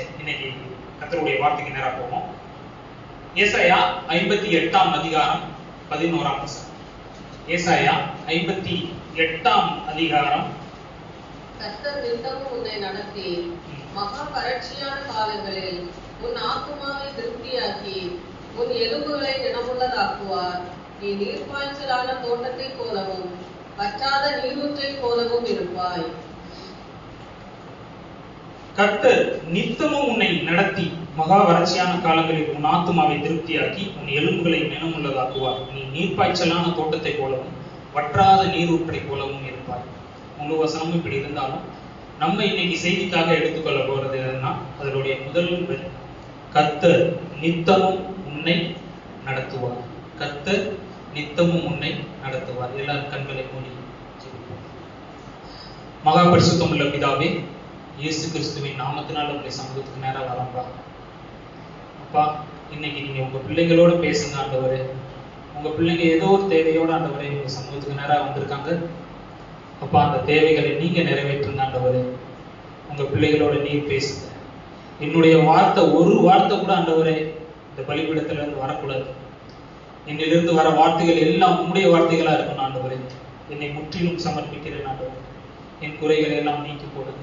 சரி, இன்னைக்கு கர்த்தருடைய வார்த்தைக்கு நேரா போவோம். ஏசாயா 58ஆம் அதிகாரம் 11ஆம் வசனம். ஏசாயா 58ஆம் அதிகாரம். கர்த்தர் நித்தமும் உன்னை நடத்தி மகா வறட்சியான காலங்களில் உன் ஆத்துமாவை திருப்தியாக்கி உன் எலும்புகளை திடமுள்ளதாக்குவார். நீ நீர்ப்பாய்ச்சலான தோட்டத்தை போலவும் வற்றாத நீரூற்றை போலவும் இருப்பாய். கர்த்தர் நித்தமும் உன்னை நடத்தி மகா வறட்சியான காலங்களில் உன் ஆத்துமாவை திருப்தியாக்கி உன் எலும்புகளை நினமுள்ளதாக்குவார். நீ நீர்ப்பாய்ச்சலான தோட்டத்தை போலவும் வற்றாத நீரூற்றை போலவும் இருப்பாய். முழு வசனமும் இப்படி இருந்தாலும் நம்ம இன்னைக்கு செய்திக்காக எடுத்துக்கொள்ள போறது என்னன்னா, அதனுடைய முதல் வரி, கர்த்தர் நித்தமும் உன்னை நடத்துவார். கர்த்தர் நித்தமும் உன்னை நடத்துவார். எல்லாரும் கண்களை மூடி ஜெபிப்போம். மகா பரிசுத்தம் உள்ள பிதாவே, இயேசு கிறிஸ்துவின் நாமத்தினால் உங்களுடைய சமூகத்துக்கு நேரம் வரம்பா. அப்பா, இன்னைக்கு நீங்க உங்க பிள்ளைங்களோட பேசுங்க ஆண்டவரே. உங்க பிள்ளைங்க ஏதோ ஒரு தேவையோட ஆண்டவரே உங்க சமூகத்துக்கு நேரம் வந்திருக்காங்க. அப்பா, அந்த தேவைகளை நீங்க நிறைவேற்றுங்க ஆண்டவரே. உங்க பிள்ளைகளோட நீர் பேசுங்க. என்னுடைய வார்த்தை ஒரு வார்த்தை கூட ஆண்டவரே இந்த பலிபீடத்துல இருந்து வரக்கூடாது. என்னிலிருந்து வர வார்த்தைகள் எல்லாம் உம்முடைய வார்த்தைகளா இருக்கணும் ஆண்டவரே. என்னை முற்றிலும் சமர்ப்பிக்கிறேன் ஆண்டவரே. என் குறைகளை எல்லாம் நீக்கி போடுங்க,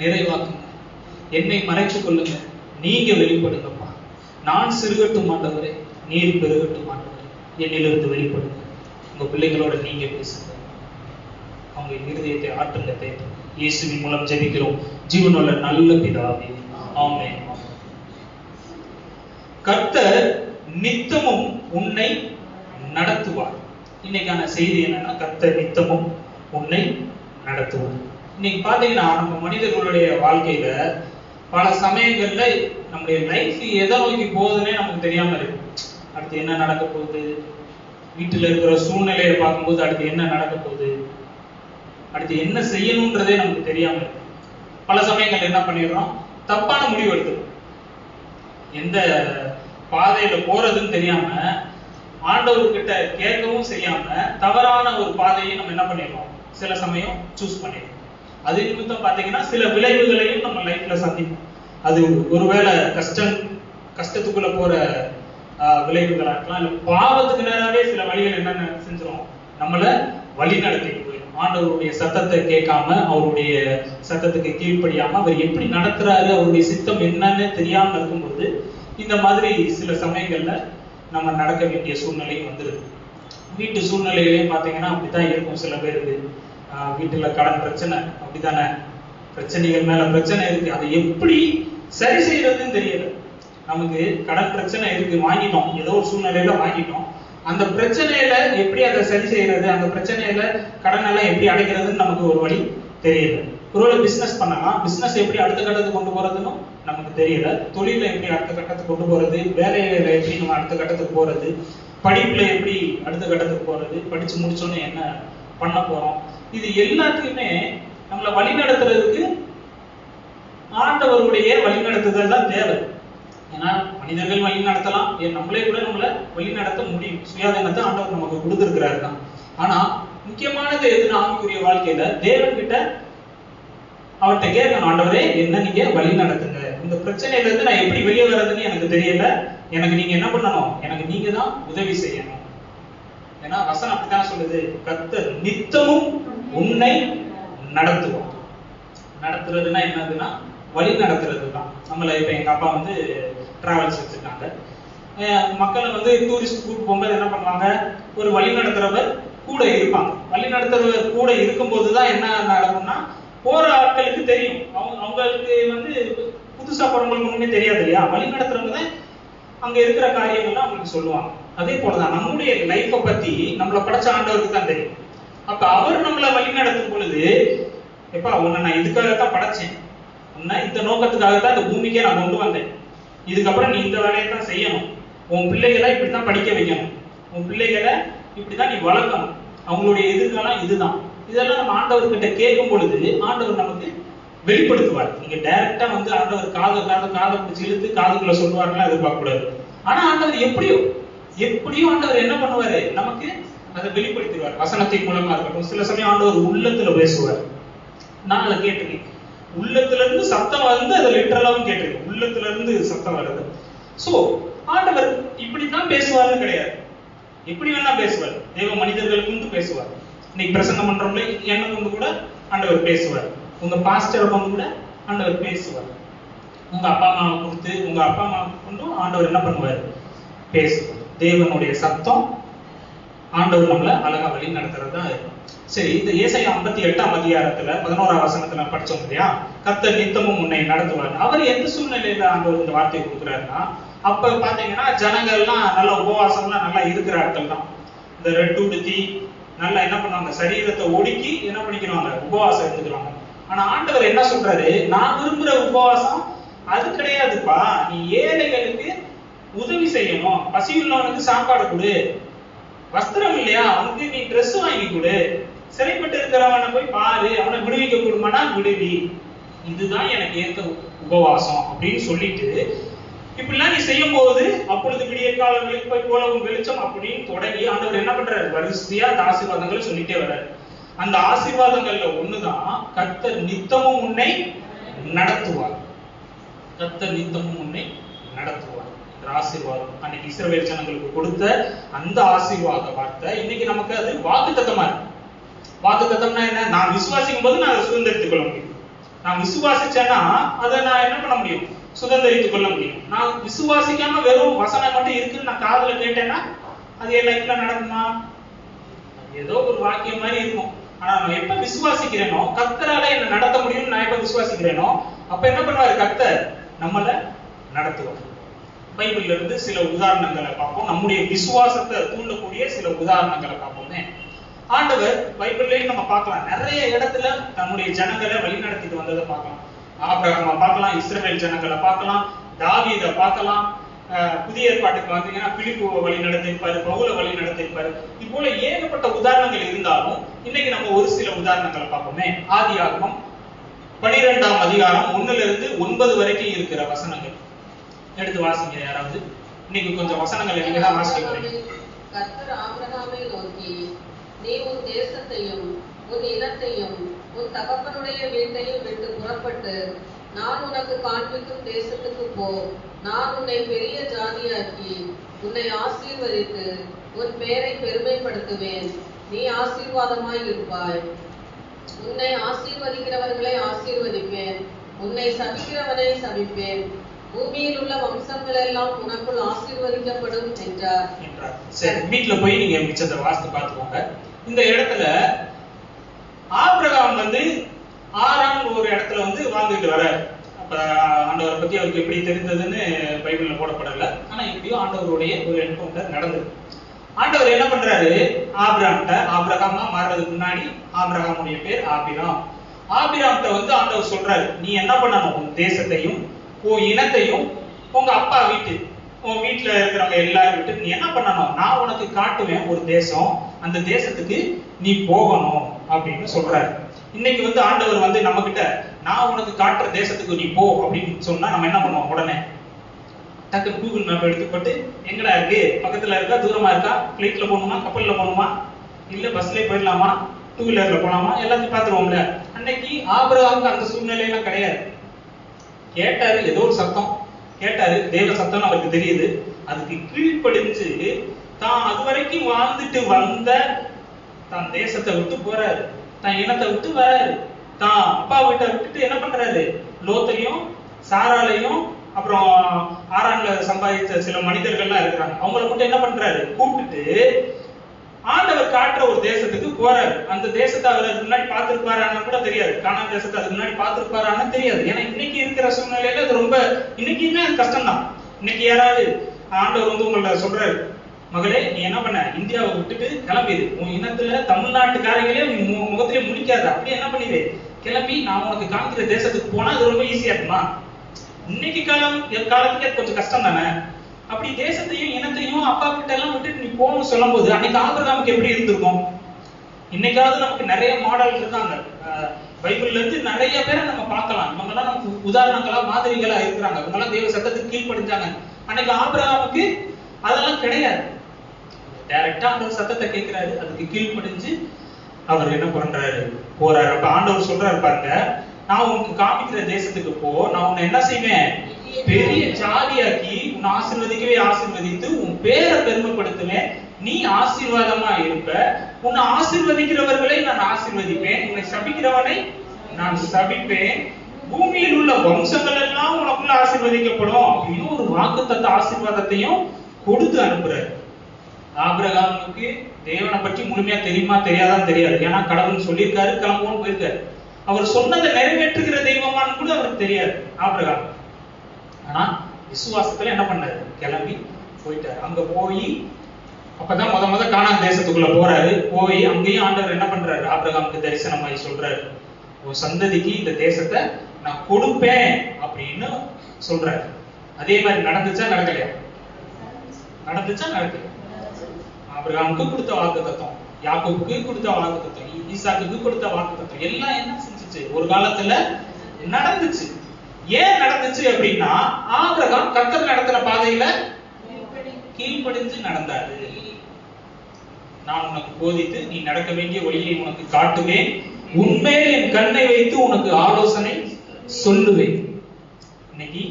நிறைவாக்குங்க, என்னை மறைச்சு கொள்ளுங்க, நீங்க வெளிப்படுங்கப்பா. நான் சிறுகட்டும் ஆண்டவரே, நீர் பெருகட்டும் ஆண்டவரே. என்னிலிருந்து வெளிப்படுங்க. உங்க பிள்ளைகளோட நீங்க பேசுங்க. அவங்க இருதயத்தை ஆற்றுங்க தேவை. இயேசுவின் மூலம் ஜெபிக்கிறோம் ஜீவனுள்ள நல்ல பிதாவே, ஆமென். கர்த்தர் நித்தமும் உன்னை நடத்துவார். இன்னைக்கான செய்தி என்னன்னா, கர்த்தர் நித்தமும் உன்னை நடத்துவார். இன்னைக்கு பாத்தீங்கன்னா, நம்ம மனிதர்களுடைய வாழ்க்கையில பல சமயங்கள்ல நம்முடைய லைஃப் எதை நோக்கி போகுதுன்னே நமக்கு தெரியாம இருக்கு. அடுத்து என்ன நடக்க போகுது, வீட்டுல இருக்கிற சூழ்நிலையை பார்க்கும்போது அடுத்து என்ன நடக்க போகுது, அடுத்து என்ன செய்யணும்ன்றதே நமக்கு தெரியாம இருக்கு. பல சமயங்கள் என்ன பண்ணிடுறோம், தப்பான முடிவு எடுத்துரும். எந்த பாதையில போறதுன்னு தெரியாம, ஆண்டவர்கிட்ட கேட்கவும் செய்யாம தவறான ஒரு பாதையை நம்ம என்ன பண்ணிடுறோம், சில சமயம் சூஸ் பண்ணிடுறோம். அது நிமித்தம் பாத்தீங்கன்னா சில விளைவுகளையும் நம்ம லைஃப்ல சந்திப்போம். அது ஒருவேளை கஷ்டத்துக்குள்ள போற விளைவுகளா இருக்கலாம், இல்ல பாவத்துக்கு நேராவே சில வழிகள் என்ன செஞ்சிடும், நம்மள வழி நடத்திட்டு போயிடும். ஆண்டவருடைய சத்தத்தை கேட்காம, அவருடைய சத்தத்துக்கு கீழ்ப்படியாம, அவர் எப்படி நடத்துறாரு, அவருடைய சித்தம் என்னன்னு தெரியாம இருக்கும்போது இந்த மாதிரி சில சமயங்கள்ல நம்ம நடக்க வேண்டிய சூழ்நிலையும் வந்துருது. வீட்டு சூழ்நிலையிலையும் பாத்தீங்கன்னா அப்படித்தான் இருக்கும். சில பேருக்கு வீட்டுல கடன் பிரச்சனை, அப்படித்தானே, பிரச்சனைகள் மேல பிரச்சனை இருக்கு. அதை எப்படி சரி செய்யறதுன்னு தெரியல. நமக்கு கடன் பிரச்சனை இருக்கு, வாங்கிட்டோம், ஏதோ ஒரு சூழ்நிலையில வாங்கிட்டோம். அந்த பிரச்சனையில எப்படி அதை சரி செய்யறது, அந்த பிரச்சனையில கடன் எல்லாம் எப்படி அடைக்கிறதுன்னு நமக்கு ஒரு வழி தெரியல. ஒருவேளை பிசினஸ் பண்ணலாம், பிசினஸ் எப்படி அடுத்த கட்டத்துக்கு கொண்டு போறதுன்னு நமக்கு தெரியல. தொழில எப்படி அடுத்த கட்டத்துக்கு கொண்டு போறது, வேலையில எப்படி நம்ம அடுத்த கட்டத்துக்கு போறது, படிப்புல எப்படி அடுத்த கட்டத்துக்கு போறது, படிச்சு முடிச்சோன்னு என்ன பண்ண போறோம், இது எல்லாத்தையுமே நம்மளை வழி நடத்துறதுக்கு ஆண்டவருடைய வழிநடத்துதல் தான் தேவை. ஏன்னா மனிதர்கள் வழி நடத்தலாம், நம்மளே கூட நம்மளை வழி நடத்த முடியும். சுயாதீனத்தை ஆண்டவர் நமக்கு கொடுத்துருக்கிறாரு தான். ஆனா முக்கியமானது எதுன்னு ஆவிக்குரிய வாழ்க்கையில தேவன் கிட்ட அவர்கிட்ட கேட்கணும், ஆண்டவரே என்ன நீங்க வழி நடத்துங்க, இந்த பிரச்சனையில இருந்து நான் எப்படி வெளியே வர்றதுன்னு எனக்கு தெரியல, எனக்கு நீங்க என்ன பண்ணணும், எனக்கு நீங்க தான் உதவி செய்யணும். ஏன்னா வசனம் அப்படித்தான் சொல்லுது, கர்த்தர் நித்தமும் உன்னை நடத்துவோம். நடத்துறதுன்னா என்னதுன்னா வழி நடத்துறது தான். நம்மள இப்ப எங்க அப்பா வந்து டிராவல்ஸ் வச்சிருக்காங்க. மக்களை வந்து டூரிஸ்ட் கூட்டு போகும்போது என்ன பண்ணுவாங்க, ஒரு வழி நடத்துறவர் கூட இருப்பாங்க. வழி நடத்துறவர் கூட இருக்கும்போதுதான் என்ன நடக்கும்னா, போற ஆட்களுக்கு தெரியும், அவங்களுக்கு வந்து புதுசா போறவங்களுக்கு ஒண்ணுமே தெரியாது இல்லையா. வழி நடத்துறவங்க தான் அங்க இருக்கிற காரியங்கள்லாம் அவங்களுக்கு சொல்லுவாங்க. அதே போலதான் நம்முடைய லைஃப்பை பத்தி நம்மளை படைச்ச ஆண்டவருக்கு தான் தெரியும். அப்ப அவர் நம்மளை வழி நடத்தும் பொழுது, எப்பா உன்னை நான் இதுக்காகத்தான் படைச்சேன், உன்னை இந்த நோக்கத்துக்காகத்தான் இந்த பூமிக்கே நான் கொண்டு வந்தேன், இதுக்கப்புறம் நீ இந்த வேலையை தான் செய்யணும், உன் பிள்ளைகளை இப்படித்தான் படிக்க வைக்கணும், உன் பிள்ளைகளை இப்படிதான் நீ வளர்க்கணும், அவங்களுடைய எதிர்காலம் இதுதான். இதெல்லாம் நம்ம ஆண்டவர்கிட்ட கேட்கும் பொழுது ஆண்டவர் நமக்கு வெளிப்படுத்துவார். நீங்க டைரக்டா வந்து ஆண்டவர் காதை பிடிச்சி இழுத்து காதுக்குள்ள சொல்லுவாருன்னா எதிர்பார்க்க கூடாது. ஆனா ஆண்டவர் எப்படியோ ஆண்டவர் என்ன பண்ணுவாரு, நமக்கு அதை வெளிப்படுத்திடுவார். வசனத்தின் மூலமா இருக்கட்டும், சில சமயம் ஆண்டவர் உள்ளத்துல பேசுவார். நான் அதை கேட்டிருக்கேன். உள்ளத்துல இருந்து சத்தம் வந்து அது லிட்டரலாவும் கேட்டிருக்கு, உள்ளத்துல இருந்து சத்தம் வருது. சோ ஆண்டவர் இப்படித்தான் பேசுவாருன்னு கிடையாது, எப்படி வேணா பேசுவார். தேவ மனிதர்களுக்கு கொண்டு பேசுவார். இன்னைக்கு பிரசங்கம் பண்றவங்களே என்ன கொண்டு கூட ஆண்டவர் பேசுவார். உங்க பாஸ்டரை கொண்டு கூட ஆண்டவர் பேசுவார். உங்க அப்பா அம்மாவை கொடுத்து உங்க அப்பா அம்மாவை கொண்டும் ஆண்டவர் என்ன பண்ணுவார்? பேசுவார். தேவனுடைய சத்தம் ஆண்டவர் நம்மள அழகா வழி நடத்துறதா இருக்கும். சரி, இந்த ஏசாயா 58ஆம் அதிகாரத்துல 11ஆம் வசனத்துல படிச்சோம் இல்லையா, கர்த்தர் நித்தமும் உன்னை நடத்துவார். அவர் எந்த சூழ்நிலையில ஆண்டவர் இந்த வார்த்தையை கொடுக்குறாருன்னா, அப்ப பாத்தீங்கன்னா ஜனங்கள்லாம் நல்ல உபவாசம்லாம் நல்லா இருக்கிற ஆட்கள் தான். இந்த ரெட்டு உடுத்தி நல்லா என்ன பண்ணுவாங்க, சரீரத்தை ஒடுக்கி என்ன பண்ணிக்கிறாங்க, உபவாசம் இருந்துக்கிறாங்க. ஆனா ஆண்டவர் என்ன சொல்றாரு, நான் விரும்புற உபவாசம் அது கிடையாதுப்பா, நீ ஏழைகளுக்கு உதவி செய்யணும், பசியுள்ளவனுக்கு சாப்பாடு கொடு, வஸ்திரம் இல்லையா அவனுக்கு நீ ட்ரெஸ் வாங்கி கொடு, சிறைப்பட்டு இருக்கிறவனை போய் பாரு, அவனை விடுவிக்க கொடுமானா விடுவி, இதுதான் எனக்கு ஏற்ற உபவாசம் அப்படின்னு சொல்லிட்டு இப்படிலாம் நீ செய்யும் போது அப்பொழுது விடிய காலங்களுக்கு போய் போலவும் வெளிச்சம் அப்படின்னு தொடங்கி ஆண்டவர் என்ன பண்றாரு, வரிசையா அந்த ஆசீர்வாதங்களை சொல்லிட்டே வர்றாரு. அந்த ஆசீர்வாதங்கள்ல ஒண்ணுதான் கர்த்தர் நித்தமும் உன்னை நடத்துவார். கர்த்தர் நித்தமும் உன்னை நடத்துவார் என்ற ஆசீர்வாதம் அன்னைக்கு இஸ்ரவேல் ஜனங்களுக்கு கொடுத்த அந்த ஆசீர்வாத வார்த்தை இன்னைக்கு நமக்கு அது வாக்குத்தத்தமா இருக்கு. வாக்குத்தத்தம்னா என்ன? நான் விசுவாசிக்கும் போது நான் அதை சுதந்திரித்துக் கொள்ள முடியும். நான் விசுவாசிச்சேன்னா அதை நான் என்ன பண்ண முடியும், சுதந்திரித்துக் கொள்ள முடியும். நான் விசுவாசிக்காம வெறும் வசனம் மட்டும் இருக்குன்னு நான் காதுல கேட்டேன்னா அது என் லைஃப்ல நடக்குமா? ஏதோ ஒரு வாக்கியம் மாதிரி இருக்கும். ஆனா நான் எப்ப விசுவாசிக்கிறேனோ, கர்த்தரால என்ன நடத்த முடியும்னு நான் எப்ப விசுவாசிக்கிறேனோ அப்ப என்ன பண்ணுவாரு, கர்த்தர் நம்மள நடத்துவார். பைபிள்ல இருந்து சில உதாரணங்களை பார்ப்போம், நம்முடைய விசுவாசத்தை தூண்டக்கூடிய சில உதாரணங்களை பார்ப்போமே. ஆண்டவர் பைபிள்லயும் நம்ம பார்க்கலாம், நிறைய இடத்துல தன்னுடைய ஜனங்களை வழி நடத்திட்டு வந்ததை பார்க்கலாம். ஆபிரகாமை பார்க்கலாம், இஸ்ரவேல் ஜனங்களை பார்க்கலாம், தாவீதை பார்க்கலாம். புதிய ஏற்பாட்டுக்கு வந்தீங்கன்னா பிலிப்புவை வழி நடத்திருப்பாரு, பவுலை வழி நடத்திருப்பாரு. இது போல ஏகப்பட்ட உதாரணங்கள் இருந்தாலும் இன்னைக்கு நம்ம ஒரு சில உதாரணங்களை பார்ப்போமே. ஆதியாகமம் 12ஆம் அதிகாரம் 1ல இருந்து 9 வரைக்கும் இருக்கிற வசனங்கள் எடுத்து வாசிங்க யாராவது. இன்னைக்கு கொஞ்சம் வசனங்கள் நீங்க தான் வாசிக்க போறீங்க. கர்த்தர் ஆபிரகாமை நோக்கி, நீ உன் தேசத்தையும் உன் இனத்தையும் உன் தகப்பனுடைய வீட்டையும் விட்டு புறப்பட்டு நான் உனக்கு காண்பிக்கும் தேசத்துக்கு போ. நான் உன்னை பெரிய ஜாதியாக்கி உன்னை ஆசீர்வதித்து உன் பேரை பெருமைப்படுத்துவேன். நீ ஆசீர்வாதமாய் இருப்பாய். உன்னை ஆசீர்வதிக்கிறவர்களை ஆசீர்வதிப்பேன், உன்னை சபிக்கிறவனை சபிப்பேன். பூமியில் உள்ள வம்சங்கள் எல்லாம் உனக்குள் ஆசீர்வதிக்கப்படும் என்றார். சரி, வீட்டுல போய் நீங்க மிச்சத்தை வாசித்து பார்த்துக்கோங்க. இந்த இடத்துல ஆபிரகாம் வந்து ஆறாம் ஒரு இடத்துல வந்து வாழ்ந்துட்டு வர. அப்ப ஆண்டவரை பத்தி அவருக்கு எப்படி தெரிந்ததுன்னு பைபிள்ல போடப்படல. ஆனா இப்படியும் ஆண்டவருடைய ஒரு என்கவுண்டர் நடந்தது. ஆண்டவர் என்ன பண்றாரு, ஆபிரகாமா மாறுறதுக்கு முன்னாடி ஆபிரகாமுடைய பேர் ஆபிராம். ஆபிராம்கிட்ட வந்து ஆண்டவர் சொல்றாரு, நீ என்ன பண்ணணும், உன் தேசத்தையும் உன் இனத்தையும் உங்க அப்பா வீட்டு உன் வீட்டுல இருக்கிறவங்க எல்லாரும் விட்டு நீ என்ன பண்ணணும், நான் உனக்கு காட்டுவேன் ஒரு தேசம், அந்த தேசத்துக்கு நீ போகணும் அப்படின்னு சொல்றாரு. இன்னைக்கு வந்து ஆண்டவர் வந்து நம்ம கிட்ட நான் உனக்கு காட்டுற தேசத்துக்கு நீ போ அப்படின்னு சொன்னா நம்ம என்ன பண்ணுவோம், உடனே டக்கு கூகுள் மேப் எடுத்துப்பட்டு எங்கடா இருக்கு, பக்கத்துல இருக்கா, தூரமா இருக்கா, பிளைட்ல போகணுமா, கப்பல்ல போகணுமா, இல்ல பஸ்ல போயிடலாமா, டூ வீலர்ல போலாமா, எல்லாத்தையும் பாத்துருவோம்ல. அன்னைக்கு ஆபிரகாமுக்கு அந்த சூழ்நிலையெல்லாம் கிடையாது. கேட்டாரு, ஏதோ ஒரு சத்தம் கேட்டாரு, தேவ சத்தம் அவருக்கு தெரியுது. அதுக்கு கீழ்ப்படிஞ்சு தான் அது வரைக்கும் வாழ்ந்துட்டு வந்த தான் தேசத்தை விட்டு போறாரு, தான் இனத்தை விட்டு வராரு, தான் அப்பா வீட்டை விட்டுட்டு என்ன பண்றாரு, லோத்தையும் சாராலையும் அப்புறம் ஆரான்ல சம்பாதித்த சில மனிதர்கள்லாம் இருக்கிறாங்க, அவங்கள மட்டும் என்ன பண்றாரு, கூப்பிட்டுட்டு ஆண்டவர் காட்டுற ஒரு தேசத்துக்கு போறாரு. அந்த தேசத்தை அவர் முன்னாடி பார்த்திருப்பாரான்னு கூட தெரியாது, கானான் தேசத்தை அதுக்கு முன்னாடி பார்த்திருப்பாரான்னு தெரியாது. ஏன்னா இன்னைக்கு இருக்கிற சூழ்நிலையில அது ரொம்ப இன்னைக்குமே அது கஷ்டம் தான். இன்னைக்கு யாராவது ஆண்டவர் வந்து உங்களை சொல்றாரு, மகளே நீ என்ன பண்ண, இந்தியாவை விட்டுட்டு கிளம்பிடு, உன் இனத்துல தமிழ்நாட்டுக்காரங்களே முகத்திலே முடிக்காத, அப்படி என்ன பண்ணிடு, கிளம்பி நான் உனக்கு காமிக்கிற தேசத்துக்கு போனா அது ரொம்ப ஈஸியா இருக்குமா? இன்னைக்கு காலத்துக்கு அது கொஞ்சம் கஷ்டம் தானே. அப்படி தேசத்தையும் இனத்தையும் அப்பா கிட்ட எல்லாம் விட்டுட்டு நீ போகணும்னு சொல்லும் போது அன்னைக்கு ஆபிரகாமுக்கு எப்படி இருந்திருக்கும்? இன்னைக்காவது நமக்கு நிறைய மாடல் இருக்காங்க, பைபிள்ல இருந்து நிறைய பேரை நம்ம பார்க்கலாம். இவங்க எல்லாம் நமக்கு உதாரணங்களா மாதிரிகளா இருக்கிறாங்க, இவங்க எல்லாம் தேவ சத்தத்துக்கு கீழ்ப்படிஞ்சாங்க. அன்னைக்கு ஆபிரகாமுக்கு அதெல்லாம் கிடையாது. டைரக்டா அந்த சத்தத்தை கேட்கிறாரு, அதுக்கு கீழ்ப்படிஞ்சு அவர் என்ன பண்றாரு, போறாரு. அப்ப ஆண்டவர் சொல்றாரு பாருங்க, நான் உனக்கு காமிக்கிற தேசத்துக்கு போ, நான் உன்னை என்ன செய்வேன், பெரிய ஜாதியாக்கி உன்னை ஆசீர்வதிக்கவே ஆசீர்வதித்து உன் பேரை பெருமைப்படுத்துவேன், நீ ஆசீர்வாதமா இருப்ப, உன்னை ஆசீர்வதிக்கிறவர்களை நான் ஆசீர்வதிப்பேன், உன்னை சபிக்கிறவனை நான் சபிப்பேன், பூமியில் உள்ள வம்சங்கள் எல்லாம் உனக்குள்ள ஆசீர்வதிக்கப்படும் அப்படின்னு ஒரு வாக்குத்தத்த ஆசீர்வாதத்தையும் கொடுத்து அனுப்புறாரு. ஆபிரகாமுக்கு தேவனை பற்றி முழுமையா தெரியுமா தெரியாதான் தெரியாது. ஏன்னா கடவுள் சொல்லியிருக்காரு, கிளம்புவோன்னு போயிருக்காரு. அவர் சொன்னதை நிறைவேற்றுகிற தெய்வமானு கூட அவருக்கு தெரியாது ஆபிரகாம். ஆனா விசுவாசத்துல என்ன பண்ணாரு, கிளம்பி போயிட்டாரு. அங்க போய் அப்பதான் முத கானான் தேசத்துக்குள்ள போறாரு. போய் அங்கேயும் ஆண்டவர் என்ன பண்றாரு, ஆபிரகாமுக்கு தரிசனமாய் சொல்றாரு, உன் சந்ததிக்கு இந்த தேசத்தை நான் கொடுப்பேன் அப்படின்னு சொல்றாரு. அதே மாதிரி நடந்துச்சா நடக்கலையா? நடந்துச்சா நடக்கல? ஆபிரகாமுக்கு கொடுத்த வாக்குத்தத்தம், யாக்கோபுக்கு கொடுத்த வாக்குத்தத்தம், ஈசாக்குக்கு கொடுத்த வாக்குத்தத்தம் எல்லாம் என்ன செஞ்சுச்சு, ஒரு காலத்துல நடந்துச்சு. ஏன் நடந்துச்சு அப்படின்னா ஆபிரகாம் கர்த்தர் நடத்துற பாதையில கீழ்ப்படிஞ்சு நடந்தாரு. நான் உனக்கு போதித்து நீ நடக்க வேண்டிய வழியை உனக்கு காட்டுவேன், உண்மையில் என் கண்ணை வைத்து உனக்கு ஆலோசனை சொல்லுவேன். இன்னைக்கு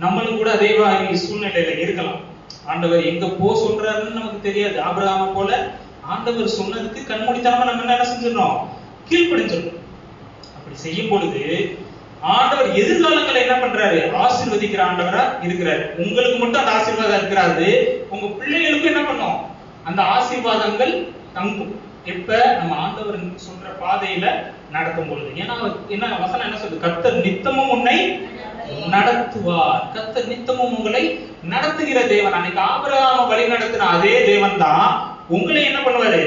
நம்மளும் கூட அதே மாதிரி சூழ்நிலையில இருக்கலாம். ஆண்டவர் எங்க போ சொல்றாருன்னு நமக்கு தெரியாது. ஆபிரகாமை போல ஆண்டவர் சொன்னதுக்கு கண்மூடித்தனமா நம்ம என்ன செஞ்சிடணும், கீழ்ப்படிஞ்சிடணும். அப்படி செய்யும் பொழுது ஆண்டவர் எதிர்காலங்களை என்ன பண்றாரு, ஆசீர்வதிக்கிற ஆண்டவரா இருக்கிறாரு. உங்களுக்கு மட்டும் அந்த ஆசீர்வாதம் இருக்கிறாரு, உங்க பிள்ளைகளுக்கும் என்ன பண்ணும், அந்த ஆசீர்வாதங்கள் தங்கும். எப்ப நம்ம ஆண்டவர் சொல்ற பாதையில நடத்தும் பொழுது. ஏன்னா என்ன வசனம் என்ன சொல்லுது, கர்த்தர் நித்தமும் உன்னை நடத்துவார். கர்த்தர் நித்தமும் உங்களை நடத்துகிற தேவன். அன்னைக்கு ஆபிரகாம வழி நடத்தின அதே தேவன் தான் உங்களை என்ன பண்ணுவாரு,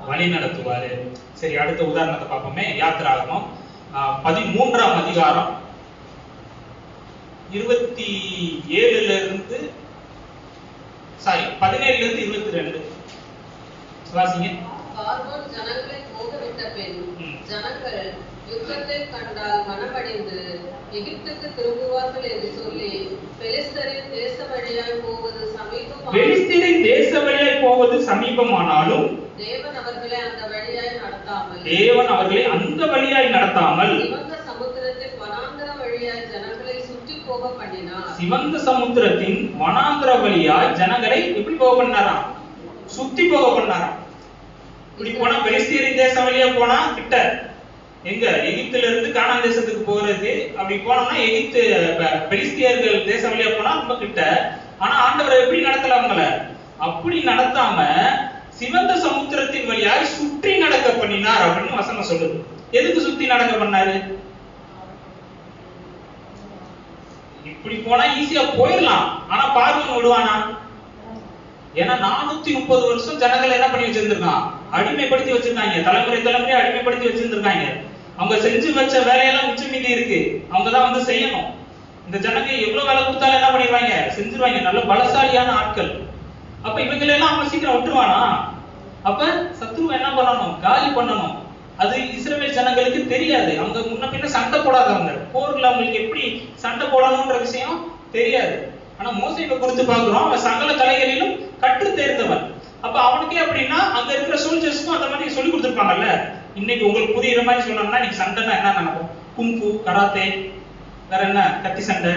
வழி நடத்துவாரு. சரி, அடுத்த உதாரணத்தை பார்ப்போமே. யாத்திராகமம் 13ஆம் அதிகாரம் 17ல இருந்து 22 வாசிங்க. பார்வோன் ஜனங்களை போகவிட்ட பின் ஜனங்கள் யுத்தத்தை கண்டால் மனமடைந்து எகிப்துக்கு திரும்புவார்கள் என்று சொல்லி பெலிஸ்தரின் தேச வழியாய் போவது சமீபமானாலும் தேவன் அவர்களை அந்த வழியாய் நடத்தாமல் சிவந்த சமுத்திரத்தின் வனாந்தர வழியாய் ஜனங்களை சுற்றி போக பண்ணினார். சிவந்த சமுத்திரத்தின் வனாந்தர வழியாய் ஜனங்களை எப்படி போக பண்ணாராம், சுத்தி போக பண்ணாராம். இப்படி போனா பெலிஸ்தியரின் தேசம் வழியா போனா கிட்ட, எங்க எகிப்துல இருந்து கானான் தேசத்துக்கு போறது. அப்படி போனோம்னா எகிப்து பெலிஸ்தியர்கள் தேசம் வழியா போனா ரொம்ப கிட்ட. ஆனா ஆண்டவர் எப்படி நடத்தல அவங்கள, அப்படி நடத்தாம சிவந்த சமுத்திரத்தின் வழியாய் சுற்றி நடக்க பண்ணினார் அப்படின்னு வசனம் சொல்லுது. எதுக்கு சுத்தி நடக்க பண்ணாரு? இப்படி போனா ஈஸியா போயிடலாம், ஆனா பார்வன் விடுவானா? ஏன்னா 430 வருஷம் ஜனங்களை என்ன பண்ணி வச்சிருந்திருக்கான், அடிமைப்படுத்தி வச்சிருக்காங்க. தலைமுறை அடிமைப்படுத்தி வச்சிருந்திருக்காங்க. அவங்க செஞ்சு வச்ச வேலையெல்லாம் மிச்சம் மீதி இருக்கு, அவங்கதான் வந்து செய்யணும். இந்த ஜனங்க எவ்வளவு வேலை கொடுத்தாலும் என்ன பண்ணிடுவாங்க, செஞ்சிருவாங்க. நல்ல பலசாலியான ஆட்கள். அப்ப இவங்களெல்லாம் அவங்க சீக்கிரம் விட்டுருவானா? அப்ப சத்ருவை என்ன பண்ணணும், காலி பண்ணணும். அது இஸ்ரவேல் ஜனங்களுக்கு தெரியாது. அவங்க முன்ன பின்ன சண்டை போடாதவங்க, போர்ல அவங்களுக்கு எப்படி சண்டை போடணும்ன்ற விஷயம் தெரியாது. ஆனா மோசேவை குறித்து பார்க்கிறோம், அவன் சகல கலைகளிலும் கற்று தேர்ந்தவன். அப்ப அவனுக்கே அப்படின்னா அங்க இருக்கிற சோல்ஜர்ஸ்க்கும் அந்த மாதிரி சொல்லி கொடுத்துருப்பாங்கல்ல. இன்னைக்கு உங்களுக்கு புரியுற மாதிரி சொன்னோம்னா, இன்னைக்கு சண்டைன்னா என்ன நடக்கும், குங்ஃபு, கராத்தே, வேற என்ன கத்தி சண்டை,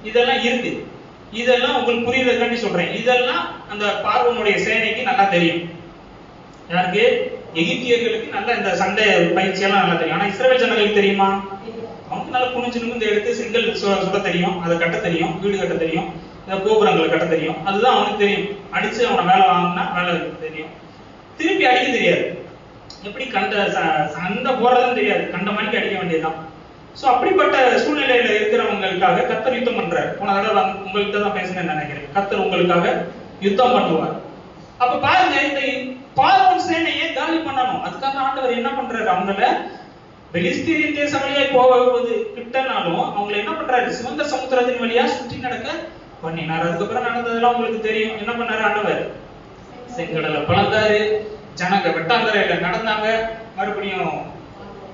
இதெல்லாம் இருக்கு. இதெல்லாம் உங்களுக்கு புரியுறதுக்காண்டி சொல்றேன். இதெல்லாம் அந்த பார்வோனுடைய சேனைக்கு நல்லா தெரியும். யாருக்கு? எகிப்தியர்களுக்கு நல்ல இந்த சண்டை பயிற்சி எல்லாம் நல்லா தெரியும். ஆனா இஸ்ரவேல் ஜனங்களுக்கு தெரியுமா? அவனுக்கு நல்லா குனிஞ்சு நிமிந்து எடுத்து செங்கல் சுட தெரியும், அதை கட்ட தெரியும், வீடு கட்ட தெரியும், கோபுரங்களை கட்ட தெரியும். அதுதான் அவனுக்கு தெரியும். அடிச்சு அவனை வேலை வாங்கினா வேலை தெரியும், திருப்பி அடிக்க தெரியாது. எப்படி சண்டை போறதுன்னு தெரியாது, கண்ட மணிக்கு அடிக்க வேண்டியதுதான். சோ அப்படிப்பட்ட சூழ்நிலையில இருக்கிறவங்களுக்காக கர்த்தர் யுத்தம் பண்றாரு. போன தடவை உங்கள்கிட்ட தான் பேசுனேன்னு நினைக்கிறேன். கர்த்தர் உங்களுக்காக யுத்தம் பண்ணுவார். அப்ப பாருங்க, இந்த பார்வோன் சேனையை காலி பண்ணணும். அதுக்காக ஆண்டவர் என்ன பண்றாரு, அவங்கள பெலிஸ்தீரின் தேசம் வழியாய் போவது கிட்டனாலும் அவங்களை என்ன பண்றாரு, சிவந்த சமுத்திரத்தின் வழியா சுற்றி நடக்க பண்ணினார். அதுக்கப்புறம் நடந்ததெல்லாம் உங்களுக்கு தெரியும். என்ன பண்ணாரு ஆண்டவர், செங்கடலை பிளந்தாரு, ஜனங்க வெட்டாந்தரையில நடந்தாங்க. மறுபடியும்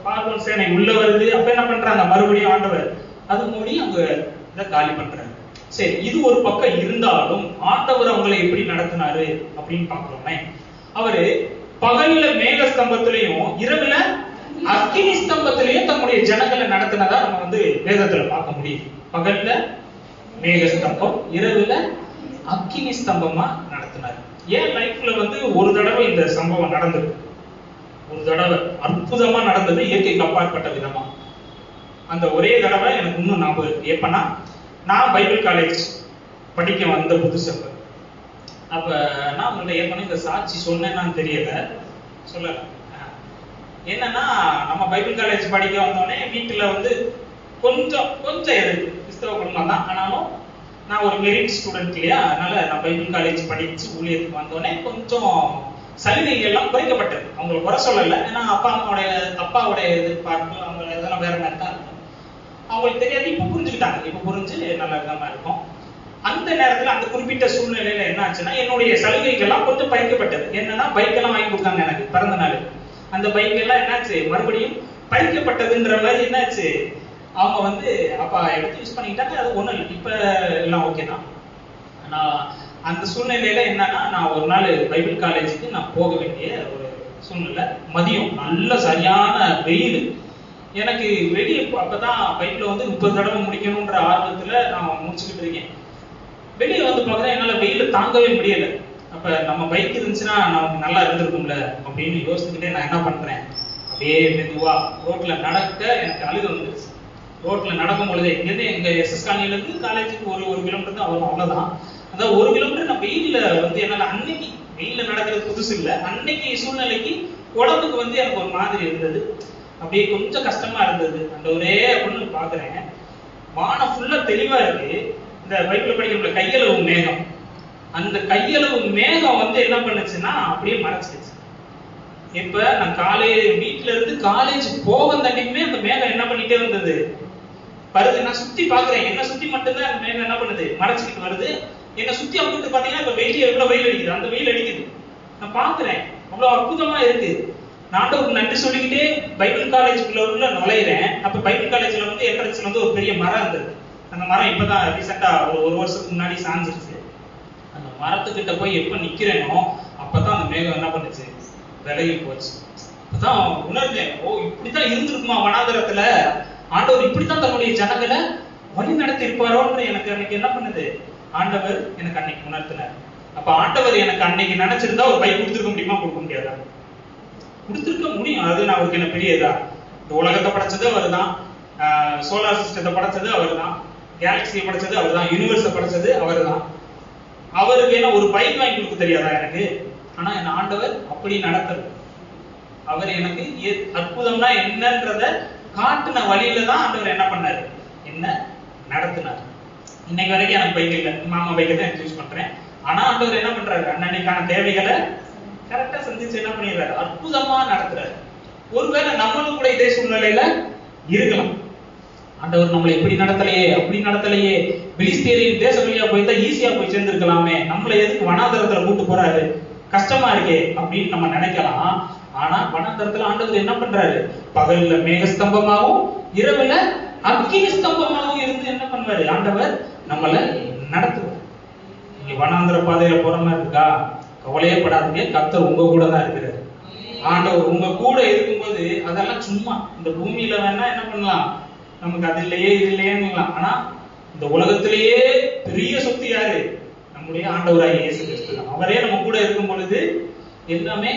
பார்வோன் சேனை உள்ள வருது. அப்ப என்ன பண்றாங்க, மறுபடியும் ஆண்டவர் அது மூடி அவங்க இதை காலி பண்றாரு. சரி, இது ஒரு பக்கம் இருந்தாலும் ஆண்டவர் அவங்களை எப்படி நடத்தினாரு அப்படின்னு பாக்குறோமே. அவரு பகல்ல மேக ஸ்தம்பத்திலையும் இரவுல அக்கினி ஸ்தம்பத்திலேயே தம்முடைய ஜனங்களை நடத்தினதா நம்ம வந்து வேதத்துல பார்க்க முடியும். பகல்ல மேக ஸ்தம்பம், இரவுல அக்கினி ஸ்தம்பமா நடத்தினார். ஏன் லைஃப்ல வந்து ஒரு தடவை இந்த சம்பவம் நடந்தது, ஒரு தடவை அற்புதமா நடந்தது, இயற்கைக்கு அப்பாற்பட்ட விதமா. அந்த ஒரே தடவை எனக்கு இன்னும் ஞாபகம் இருக்கு. எப்பன்னா, நான் பைபிள் காலேஜ் படிக்க வந்த புதுசப்ப, அப்ப நான் உங்கள்ட்ட ஏற்கனவே இந்த சாட்சி சொன்னேன்னு தெரியல, சொல்லல. என்னன்னா, நம்ம பைபிள் காலேஜ் படிக்க வந்தோடனே வீட்டுல வந்து கொஞ்சம் எதிர்ப்பு, கிறிஸ்தவ குடும்பம் தான், ஆனாலும் நான் ஒரு மெரிட் ஸ்டூடெண்ட் இல்லையா, அதனால நான் பைபிள் காலேஜ் படிச்சு ஊழியத்துக்கு வந்தோடனே கொஞ்சம் சலுகைகள் எல்லாம் குறைக்கப்பட்டது. அவங்களை குறை சொல்லல, ஏன்னா அப்பாவுடைய எதிர்பார்ப்பு அவங்க இதெல்லாம் வேற மாதிரி தான் இருக்கும். அவங்களுக்கு தெரியாது, இப்ப புரிஞ்சுக்கிட்டாங்க, இப்ப புரிஞ்சு நல்ல விதமா இருக்கும். அந்த நேரத்துல அந்த குறிப்பிட்ட சூழ்நிலையில என்ன ஆச்சுன்னா, என்னுடைய சலுகைகள் எல்லாம் கொஞ்சம் பறிக்கப்பட்டது. என்னன்னா, பைக் எல்லாம் வாங்கி கொடுத்தாங்க எனக்கு பிறந்த நாள். அந்த பைக் எல்லாம் என்னாச்சு, மறுபடியும் பறிக்கப்பட்டதுன்ற மாதிரி என்னாச்சு, அவங்க வந்து அப்பா எடுத்து யூஸ் பண்ணிக்கிட்டாங்க. அது ஒண்ணும் இல்லை, இப்ப எல்லாம் ஓகே தான். நான் அந்த சூழ்நிலையில என்னன்னா, நான் ஒரு நாள் பைபிள் காலேஜுக்கு நான் போக வேண்டிய ஒரு சூழ்நிலை. மதியம் நல்ல சரியான வெயில். எனக்கு வெளியே அப்பதான் பைபிள வந்து 30 தடவை முடிக்கணும்ன்ற ஆர்வத்துல நான் முடிச்சுக்கிட்டு இருக்கேன். வெளியே வந்து பாக்குறேன், என்னால வெயில தாங்கவே முடியல. அப்ப நம்ம பைக் இருந்துச்சுன்னா நமக்கு நல்லா இருந்திருக்கும்ல அப்படின்னு யோசிச்சுக்கிட்டே நான் என்ன பண்றேன், அப்படியே மெதுவா ரோட்ல நடக்க எனக்கு அழுக வந்துருச்சு. ரோட்ல நடக்கும் பொழுதே, இங்கிருந்து எங்க எஸ்எஸ் காலனில இருந்து காலேஜுக்கு ஒரு கிலோமீட்டர் தான் வரும், அவ்வளவுதான். அந்த 1 கிலோமீட்டர் நான் வெயில்ல வந்து என்னால, அன்னைக்கு வெயில்ல நடக்கிறது புதுசு இல்ல, அன்னைக்கு சூழ்நிலைக்கு உடம்புக்கு வந்து எனக்கு ஒரு மாதிரி இருந்தது, அப்படியே கொஞ்சம் கஷ்டமா இருந்தது. அந்த ஒரே பொண்ணு பாக்குறேன், வானம் ஃபுல்லா தெளிவா இருக்கு. இந்த பைபிள் படிக்கிற கையளவு மேகம், அந்த கையளவு மேகம் வந்து என்ன பண்ணுச்சுன்னா அப்படியே மறைச்சிடுச்சு. இப்ப நான் வீட்டுல இருந்து காலேஜ் போக தண்டிக்குமே அந்த மேகம் என்ன பண்ணிட்டே வந்தது, வருது. நான் சுத்தி பாக்குறேன், என்ன சுத்தி மட்டும்தான் அந்த மேகம் என்ன பண்ணுது, மறைச்சிக்கிட்டு வருது. என்ன சுத்தி அப்படின்ட்டு பாத்தீங்கன்னா இப்ப வெயில் எவ்வளவு வெயில் அடிக்குது, அந்த வெயில் அடிக்குது. நான் பாக்குறேன், அவ்வளவு அற்புதமா இருக்கு. நாட்டவுக்கு நன்றி சொல்லிக்கிட்டே பைபிள் காலேஜுக்குள்ள உள்ள நுழையிறேன். அப்ப பைபிள் காலேஜ்ல வந்து என்ட்ரன்ஸ்ல வந்து ஒரு பெரிய மரம் இருந்தது. அந்த மரம் இப்பதான் ரீசெண்டா ஒரு வருஷத்துக்கு முன்னாடி சாஞ்சிருச்சு. அந்த மரத்துக்கிட்ட போய் எப்ப நிக்கிறேனோ அப்பதான் அந்த மேகம் என்ன பண்ணுச்சு, விலகி போச்சு. அப்பதான் உணர்ந்தேன், ஓ இப்படித்தான் இருந்திருக்குமா வனாந்தரத்துல, ஆண்டவர் இப்படித்தான் தன்னுடைய ஜனங்களை வழி நடத்தி இருப்பாரோன்னு எனக்கு அன்னைக்கு என்ன பண்ணுது, ஆண்டவர் எனக்கு அன்னைக்கு உணர்த்தினார். அப்ப ஆண்டவர் எனக்கு அன்னைக்கு நினைச்சிருந்தா ஒரு பைக் கொடுத்துருக்க முடியுமா, கொடுக்க முடியாதா? கொடுத்துருக்க முடியும். அது நான் அவருக்கு என்ன பெரியதா, இந்த உலகத்தை படைச்சது அவர் தான், சோலார் சிஸ்டத்தை படைச்சது அவர் தான், கேலக்சியை படைச்சது அவர் தான், யூனிவர்ஸை படைச்சது அவர் தான். அவருக்கு என்ன ஒரு பைக் வாங்கி கொடுக்க தெரியாதா எனக்கு? ஆனா என் ஆண்டவர் அப்படி நடத்தல. அவர் எனக்கு அற்புதம்னா என்னன்றத காட்டுன வழியில தான் ஆண்டவர் என்ன பண்ணாரு, என்ன நடத்தினார். இன்னைக்கு வரைக்கும் எனக்கு பைக் இல்லை, மாமா பைக்கை தான் யூஸ் பண்றேன். ஆனா ஆண்டவர் என்ன பண்றாரு, அன்னைக்கான தேவைகளை கரெக்டா சந்திச்சு என்ன பண்ணிடுறாரு, அற்புதமா நடத்துறாரு. ஒருவேளை நம்மளும் கூட இதே சூழ்நிலையில இருக்கலாம். ஆண்டவர் நம்மளை எப்படி நடத்தலையே, அப்படி நடத்தலையே, பிலிஸ்தீரின் தேச வழியா போய்தான் ஈஸியா போய் சேர்ந்திருக்கலாமே, நம்மளை எதுக்கு வனாந்தரத்துல கூட்டு போறாரு, கஷ்டமா இருக்கே அப்படின்னு நம்ம நினைக்கலாம். ஆனா வனாந்தரத்துல ஆண்டவர் என்ன பண்றாரு, பகல்ல மேகஸ்தம்பமாகவும் இரவுல அக்கினி ஸ்தம்பமாகவும் இருந்து என்ன பண்ணுவாரு, ஆண்டவர் நம்மளை நடத்துவார். நீங்க வனாந்தர பாதையில போற மாதிரி இருக்கா, கவலையே படாதீங்க, கர்த்தர் உங்க கூட தான் இருக்கிறார். ஆண்டவர் உங்க கூட இருக்கும்போது அதெல்லாம் சும்மா இந்த பூமியில வேணா என்ன பண்ணலாம், நமக்கு அது இல்லையே இது இல்லையேன்னு. ஆனா இந்த உலகத்திலேயே பெரிய சொத்து யாரு, நம்முடைய ஆண்டவராகிய இயேசு கிறிஸ்து தான். அவரே நம்ம கூட இருக்கும் பொழுது எல்லாமே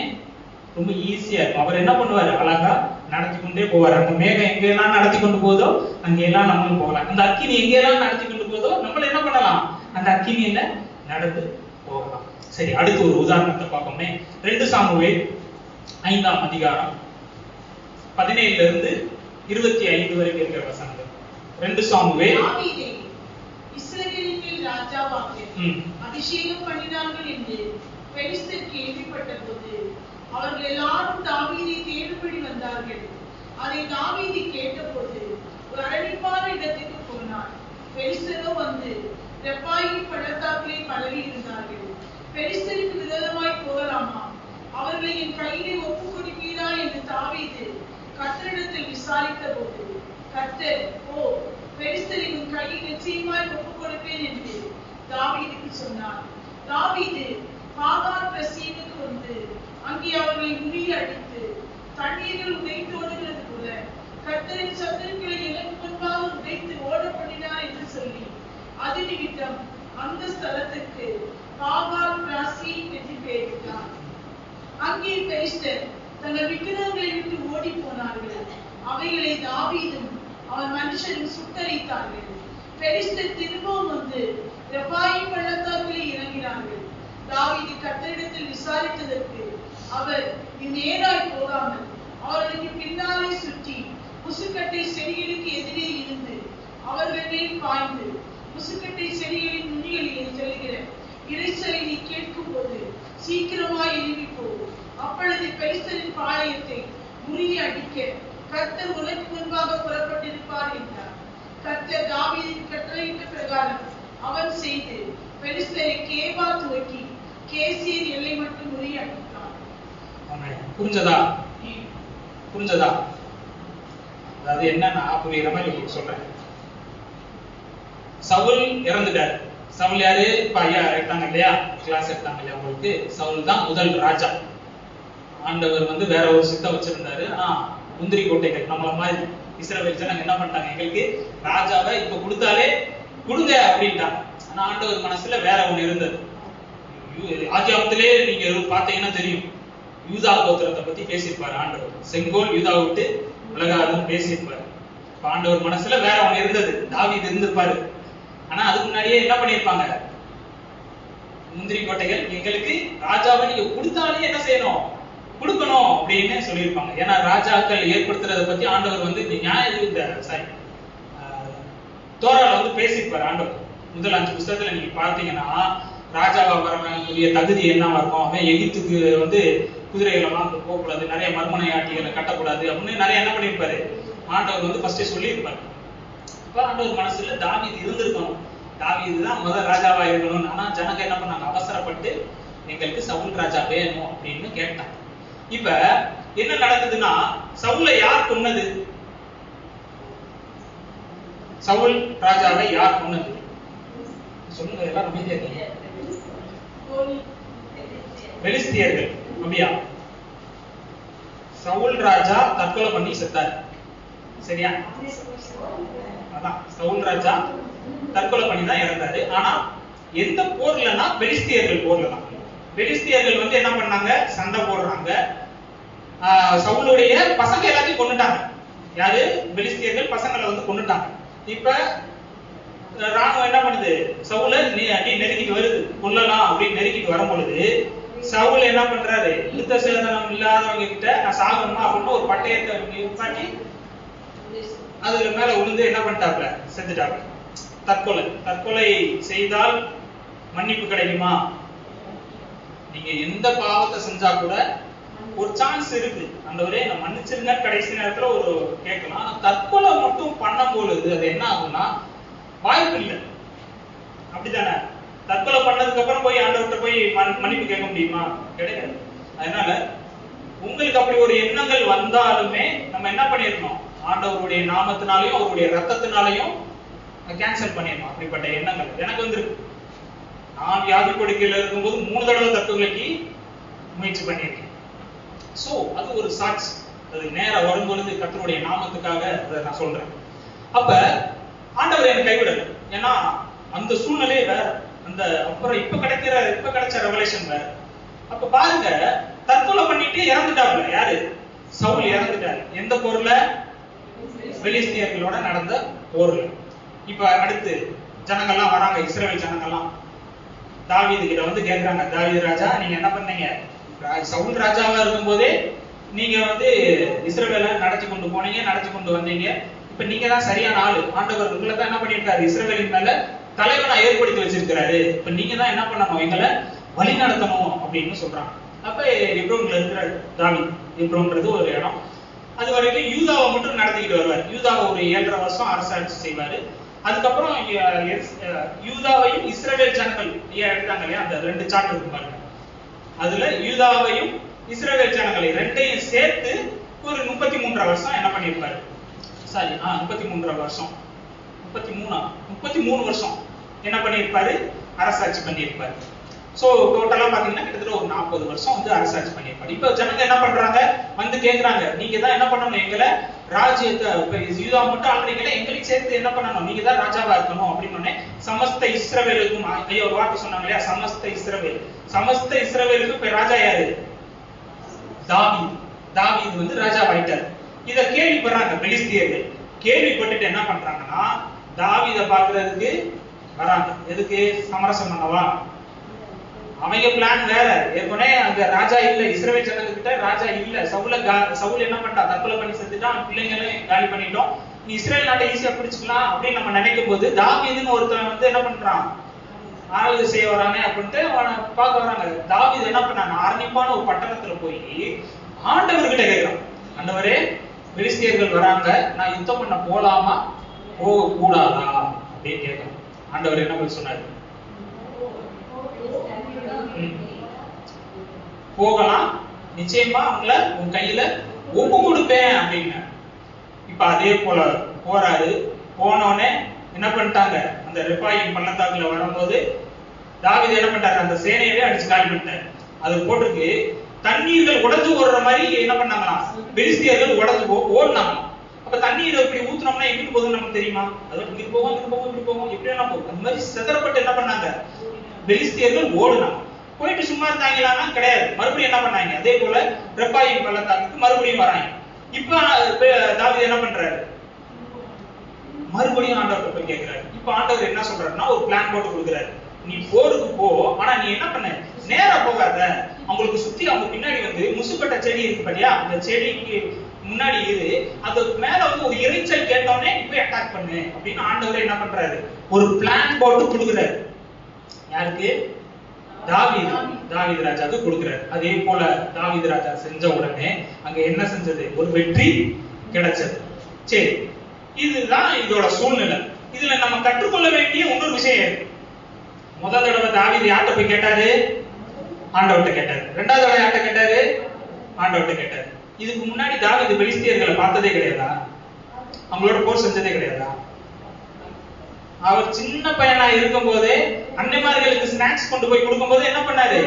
ரொம்ப ஈஸியா இருக்கும். அவர் என்ன பண்ணுவாரு, அழகா நடத்தி கொண்டே போவார். அந்த மேகம் எங்கெல்லாம் நடத்தி கொண்டு போதோ அங்கெல்லாம் நம்மளும் போகலாம். அந்த அக்கினி எங்கெல்லாம் நடத்தி கொண்டு போதோ நம்மள என்ன பண்ணலாம், அந்த அக்கினியில நடந்து போகலாம். சரி, அடுத்து ஒரு உதாரணத்தை பார்ப்போமே. 2 சாமுவேல் 5ஆம் அதிகாரம் 17 இருந்து 25 வரைக்கும் இருக்கிற வசனங்கள். 2 சாமுவேல். இஸ்ரவேலின் மேல் ராஜாவாக அபிஷேகம் பண்ணினார்கள் என்று பெலிஸ்தர் கேள்விப்பட்ட போது அவர்கள் எல்லாரும் தாவீதை தேடும்படி வந்தார்கள். அதை தாவீது கேட்டபோது ஒரு அரணிப்பான இடத்துக்கு போனார். பெலிஸ்தரோ வந்து ரெப்பாயின் பள்ளத்தாக்கிலே பரவி இருந்தார்கள். பெலிஸ்தருக்கு விரோதமாய் போகலாமா, அவர்களை என் கையிலே ஒப்புக் கொடுப்பீரா என்று தாவீது கர்த்தரிடத்தில் விசாரித்த போது கர்த்தர், ஓ பெலிஸ்தரை உன் கையில் நிச்சயமாய் ஒப்புக் கொடுப்பேன் என்று தாவீதுக்கு சொன்னார். தாவீது பாகால் பிரசீனுக்கு வந்து அங்கே அவர்களை முறியடித்து தண்ணீர்கள் உடைத்து ஓடுகிறது போல கர்த்தரின் சத்துருக்களை எனக்கு முன்பாக உடைத்து ஓட பண்ணினார் என்று சொல்லி அது நிமித்தம் அந்த ஸ்தலத்துக்கு பாகால் பிராசி என்று பெயரிட்டார். அங்கே பெலிஸ்தர் தங்கள் விக்கிரகங்களை விட்டு ஓடி போனார்கள். அவைகளை தாவீதும் அவன் மனுஷரும் சுட்டரித்தார்கள். பெலிஸ்தர் திரும்பவும் வந்து ரெபாயீம் பள்ளத்தாக்கில் இறங்கினார்கள். தாவீது கர்த்தரிடத்தில் விசாரித்ததற்கு அவர், நீ நேராய் போகாமல் அவர்களுக்கு பின்னாலே சுற்றி முசுக்கட்டை செடிகளுக்கு எதிரே இருந்து அவர்கள் மேல் பாய்ந்து முசுக்கட்டை செடிகளின் நுனிகளிலே செல்கிற இரைச்சலை நீ கேட்கும் போது சீக்கிரமாய் எழுப்பி போ. அப்பொழுது பெலிஸ்தரின் பாளையத்தை முறியடிக்க கர்த்தர் உனக்கு முன்பாக புறப்பட்டிருப்பார் என்றார். கர்த்தர் தாவீதுக்கு கட்டளையிட்ட பிரகாரம் அவன் செய்து பெலிஸ்தரை கேபா துவக்கி கேசீர் எல்லை மட்டும் முறியடித்தான். புரிஞ்சதா? புரிஞ்சதா? அதாவது என்னன்னா புரியுற மாதிரி உங்களுக்கு சொல்றேன். சவுல் இறந்துட்டாரு. சவுல் யாரு? இப்ப ஐயா எடுத்தாங்க இல்லையா, கிளாஸ் எடுத்தாங்க இல்லையா உங்களுக்கு, சவுல் தான் முதல் ராஜா. ஆண்டவர் வந்து வேற ஒரு சித்தம் வச்சிருந்தாரு. முந்திரி கோட்டைகள் நம்மள மாதிரி இஸ்ரவேல் ஜனங்க என்ன பண்ணிட்டாங்க, எங்களுக்கு ராஜாவை இப்ப கொடுத்தாலே கொடுங்க அப்படின்ட்டாங்க. ஆனா ஆண்டவர் மனசுல வேற ஒண்ணு இருந்தது. ஆதியாகத்திலே நீங்க பாத்தீங்கன்னா தெரியும், யூதா கோத்திரத்தை பத்தி பேசியிருப்பாரு ஆண்டவர். செங்கோல் யூதா விட்டு உலகாதும் பேசியிருப்பாரு. ஆண்டவர் மனசுல வேற ஒண்ணு இருந்தது, தாவீது இருந்திருப்பாரு. ஆனா அதுக்கு முன்னாடியே என்ன பண்ணிருப்பாங்க, முந்திரி கோட்டைகள் எங்களுக்கு ராஜாவை நீங்க கொடுத்தாலே என்ன செய்யணும், கொடுக்கணும் அப்படின்னு சொல்லியிருப்பாங்க. ஏன்னா ராஜாக்கள் ஏற்படுத்துறத பத்தி ஆண்டவர் வந்து தோரால வந்து பேசியிருப்பாரு ஆண்டவர். முதல் 5 புத்தகத்துல நீங்க பாத்தீங்கன்னா ராஜாவா வரக்கூடிய தகுதி என்னவா இருக்கும், அவன் எகிப்துக்கு வந்து குதிரைகளெல்லாம் போகக்கூடாது, நிறைய மர்மனை ஆட்டிகளை கட்டக்கூடாது அப்படின்னு நிறைய என்ன பண்ணிருப்பாரு ஆண்டவர் வந்து ஃபர்ஸ்டே சொல்லியிருப்பாரு. அப்ப ஆண்டவர் மனசுல தாவீது இருந்திருக்கணும், தாவீது தான் முதல் ராஜாவா இருக்கணும். ஆனா ஜனங்க என்ன பண்ணாங்க, அவசரப்பட்டு எங்களுக்கு சவுல் ராஜா வேணும் அப்படின்னு கேட்டாங்க. இப்ப என்ன நடக்குதுன்னா, சவுலை யார் கொன்னது? சவுல் ராஜாவை யார் கொன்னது சொல்லுங்க, எல்லாரும் அமைதியா இருக்கீங்க. பெலிஸ்தியர்கள். அப்படியா? சவுல் ராஜா தற்கொலை பண்ணி செத்தார், சரியா? அதான் சவுல் ராஜா தற்கொலை பண்ணி தான் இறந்தாரு. ஆனா எந்த போர்லன்னா பெலிஸ்தியர்கள் போர்ல தான். பெலிஸ்தியர்கள் வந்து என்ன பண்ணாங்க, சண்டை போடுறாங்க. சவுலுடைய பசங்க எல்லாத்தையும் கொன்னுட்டாங்க. யாரு? பெலிஸ்தியர்கள் பசங்களை வந்து கொன்னுட்டாங்க. இப்ப ராணுவம் என்ன பண்ணுது, சவுல நெருக்கிட்டு வருது, கொல்லலாம் அப்படின்னு நெருக்கிட்டு வரும் பொழுது சவுல் என்ன பண்றாரு, யுத்த சேதனம் இல்லாதவங்க கிட்ட நான் சாகணுமா அப்படின்னு ஒரு பட்டயத்தை நிப்பாட்டி அதுல மேல விழுந்து என்ன பண்ணிட்டாப்ல, செத்துட்டாப்ல. தற்கொலை. தற்கொலை செய்தால் மன்னிப்பு கிடைக்குமா? நீங்க எந்த பாவத்தை செஞ்சா கூட ஒரு சான்ஸ் இருக்கு, ஆண்டவரே நான் மன்னிச்சிருங்க கடைசி நேரத்துல ஒரு கேட்கலாம். ஆனா தற்கொலை மட்டும் பண்ணும் பொழுது அது என்ன ஆகும்னா வாய்ப்பு இல்லை, அப்படித்தானே? தற்கொலை பண்ணதுக்கு அப்புறம் போய் ஆண்டவர்கிட்ட போய் மன்னிப்பு கேட்க முடியுமா? கிடையாது. அதனால உங்களுக்கு அப்படி ஒரு எண்ணங்கள் வந்தாலுமே நம்ம என்ன பண்ணிருக்கணும், ஆண்டவருடைய நாமத்தினாலையும் அவருடைய ரத்தத்தினாலையும் கேன்சல் பண்ணிடணும் அப்படிப்பட்ட எண்ணங்கள். எனக்கு வந்துருக்கு. நான் வியாதி படுக்கையில இருக்கும்போது 3 தடவை தற்கொலைக்கு முயற்சி பண்ணியிருக்கேன். சோ அது ஒரு சாட்சி, அது நேரம் வரும்பொழுது கர்த்தருடைய நாமத்துக்காக அதை நான் சொல்றேன். அப்ப ஆண்டவர் என்னை கைவிடல, ஏன்னா அந்த சூழ்நிலையே வேற, அந்த அப்புறம் இப்ப கிடைச்ச ரெவலேஷன் வேற. அப்ப பாருங்க, தற்கொலை பண்ணிட்டு இறந்துட்டாப்ல. யாரு? சவுல் இறந்துட்டாரு. எந்த போர்ல? பெலிஸ்தியர்களோட நடந்த போர்ல. இப்ப அடுத்து ஜனங்கள்லாம் வராங்க, இஸ்ரவேல் ஜனங்கள்லாம் தாவீது கிட்ட வந்து கேக்குறாங்க, தாவீது ராஜா நீங்க என்ன பண்ணீங்க, சவுல் ராஜாவா இருக்கும் போதே நீங்க வந்து இஸ்ரவேலை நடத்தி கொண்டு போனீங்க, நடத்தி கொண்டு வந்தீங்க. இப்ப நீங்க தான் சரியான ஆளு, ஆண்டவர் உங்களை தான் என்ன பண்ணிருக்காரு, இஸ்ரவேலின் மேல தலைவனா ஏற்படுத்தி வச்சிருக்கிறாரு. இப்ப நீங்க தான் என்ன பண்ணணும், எங்களை வழி நடத்தணும் அப்படின்னு சொல்றாங்க. அப்ப எப்ரோன்ல இருக்கிற தாவீது, எப்ரோன்றது ஒரு இடம், அது வரைக்கும் யூதாவை மட்டும் நடத்திக்கிட்டு வருவார். யூதாவை ஒரு 7.5 வருஷம் அரசாட்சி செய்வாரு. அதுக்கப்புறம் யூதாவையும் இஸ்ரவேல் ஜனங்கள் எடுத்தாங்க இல்லையா, அந்த 2 சார்ட் இருக்கு பாருங்க, அதுல யூதாவையும் இஸ்ரவேல் ஜனங்களை 2ஐயும் சேர்த்து ஒரு 33 வருஷம் என்ன பண்ணிருப்பாரு, சாரி 33 வருஷம் 33 வருஷம் என்ன பண்ணிருப்பாரு, அரசாட்சி பண்ணியிருப்பாரு. சோ டோட்டலா பாத்தீங்கன்னா கிட்டத்தட்ட ஒரு 40 வருஷம் வந்து அரசாட்சி பண்ணியிருப்பாரு. இப்ப ஜனங்க என்ன பண்றாங்க, வந்து கேக்குறாங்க, நீங்க தான் என்ன பண்ணணும், எங்களை ராஜ்யத்தை யூதா மட்டும் ஆளுறீங்களே, எங்களுக்கு சேர்த்து என்ன பண்ணணும், நீங்க தான் ராஜாவா இருக்கணும் அப்படின்னு சமஸ்த இஸ்ரவேலுக்கும், ஐயோ ஒரு வார்த்தை சொன்னாங்க இல்லையா, சமஸ்த இஸ்ரவேல். சமஸ்த இஸ்ரவேலுக்கு இப்ப ராஜா யாரு? தாவீது. தாவீது வந்து ராஜாவாயிட்டார். இத கேள்விப்படுறாங்க பெலிஸ்தியர்கள். கேள்விப்பட்டுட்டு என்ன பண்றாங்கன்னா, தாவீதை பாக்குறதுக்கு வராங்க. எதுக்கு? சமரசம் பண்ணவா? அவங்க பிளான் வேற. ஏற்கனவே அங்க ராஜா இல்ல, இஸ்ரவேல் ஜனங்ககிட்ட ராஜா இல்ல. சவுல் என்ன பண்ணிட்டா, தற்கொலை பண்ணி செத்துட்டான், பிள்ளைங்களையும் காலி பண்ணிட்டோம், நீ இஸ்ரேல் நாட்டை ஈஸியா பிடிச்சுக்கலாம் அப்படின்னு நம்ம நினைக்கும் போது, தாவீதுன்னு ஒருத்தன் வந்து என்ன பண்றான், ஆளுகை செய்ய வரானே அப்படின்ட்டு அவனை பார்க்க வராங்க. தாவீது என்ன பண்ணாங்க, அரணிப்பான ஒரு பட்டணத்துல போய் ஆண்டவர்கிட்ட கேட்கிறான், ஆண்டவரே பெலிஸ்தியர்கள் வராங்க, நான் யுத்தம் பண்ண போலாமா போக கூடாதா அப்படின்னு கேட்கிறான். ஆண்டவர் என்ன போய் சொன்னாரு, போகலாம், நிச்சயமா அவங்கள உன் கையில ஒப்பு கொடுப்பேன் அப்படின்னு. இப்ப அதே போல போறாரு. போனோடனே என்ன பண்ணிட்டாங்க, அந்த ரெப்பாயின் பள்ளத்தாக்குல வரும்போது தாவீது என்ன பண்ணிட்டாரு, அந்த சேனையவே அடிச்சு காலி பண்ணிட்டாரு. அது போட்டிருக்கு, தண்ணீர்கள் உடைஞ்சு ஓடுற மாதிரி என்ன பண்ணாங்களாம், பெலிஸ்தியர்கள் உடைஞ்சு ஓடினாங்க. அப்ப தண்ணீர் இப்படி ஊத்துனோம்னா எங்கிட்டு போகுதுன்னு நமக்கு தெரியுமா, அது இங்கிட்டு போகும் இங்கிட்டு போகும் இப்படி போகும் எப்படி எல்லாம் போகும். அந்த மாதிரி சிதறப்பட்டு என்ன பண்ணாங்க, பெலிஸ்தியர்கள் ஓடுனாங்க. போயிட்டு சும்மா இருந்தாங்களான்னா கிடையாது, மறுபடியும் என்ன பண்ணாங்க, அதே போல ரெப்பாயின் பள்ளத்தாக்குக்கு மறுபடியும் வராங்க. இப்ப தாவீது என்ன பண்றாரு, மறுபடியும் ஆண்டவர்கிட்ட போய் கேட்கிறாரு. இப்ப ஆண்டவர் என்ன சொல்றாருன்னா, ஒரு பிளான் போட்டு கொடுக்குறாரு, நீ போருக்கு போ, ஆனா நீ என்ன பண்ண, நேரா போகாத, அவங்களுக்கு சுத்தி அவங்க பின்னாடி வந்து முசுக்கட்ட செடி இருக்கு பாத்தியா, அந்த செடிக்கு முன்னாடி இரு, அதுக்கு மேல வந்து ஒரு இறைச்சல் கேட்டோடனே நீ போய் அட்டாக் பண்ணு அப்படின்னு ஆண்டவர் என்ன பண்றாரு, ஒரு பிளான் போட்டு கொடுக்குறாரு. யாருக்கு? தாவீது ராஜாவுக்கு கொடுக்கிறார். அதே போல தாவீது ராஜா செஞ்ச உடனே அங்க என்ன செஞ்சது, ஒரு வெற்றி கிடைச்சது. சரி, இதுதான் இதோட சூழ்நிலை. இதுல நம்ம கற்றுக்கொள்ள வேண்டிய இன்னொரு விஷயம் இருக்கு. முதல் தடவை தாவீது யார்கிட்ட போய் கேட்டாரு, ஆண்டவர்கிட்ட கேட்டாரு. இரண்டாவது தடவை யார்கிட்ட கேட்டாரு, ஆண்டவர்கிட்ட கேட்டாரு. இதுக்கு முன்னாடி தாவீது பெலிஸ்தியர்களை பார்த்ததே கிடையாதா, அவங்களோட போர் செஞ்சதே கிடையாதா? அவர் சின்ன பையனா இருக்கும் போதே அன்னைமார்களுக்கு ஸ்நாக்ஸ் கொண்டு போய் கொடுக்கும் போது என்ன பண்ணாரு,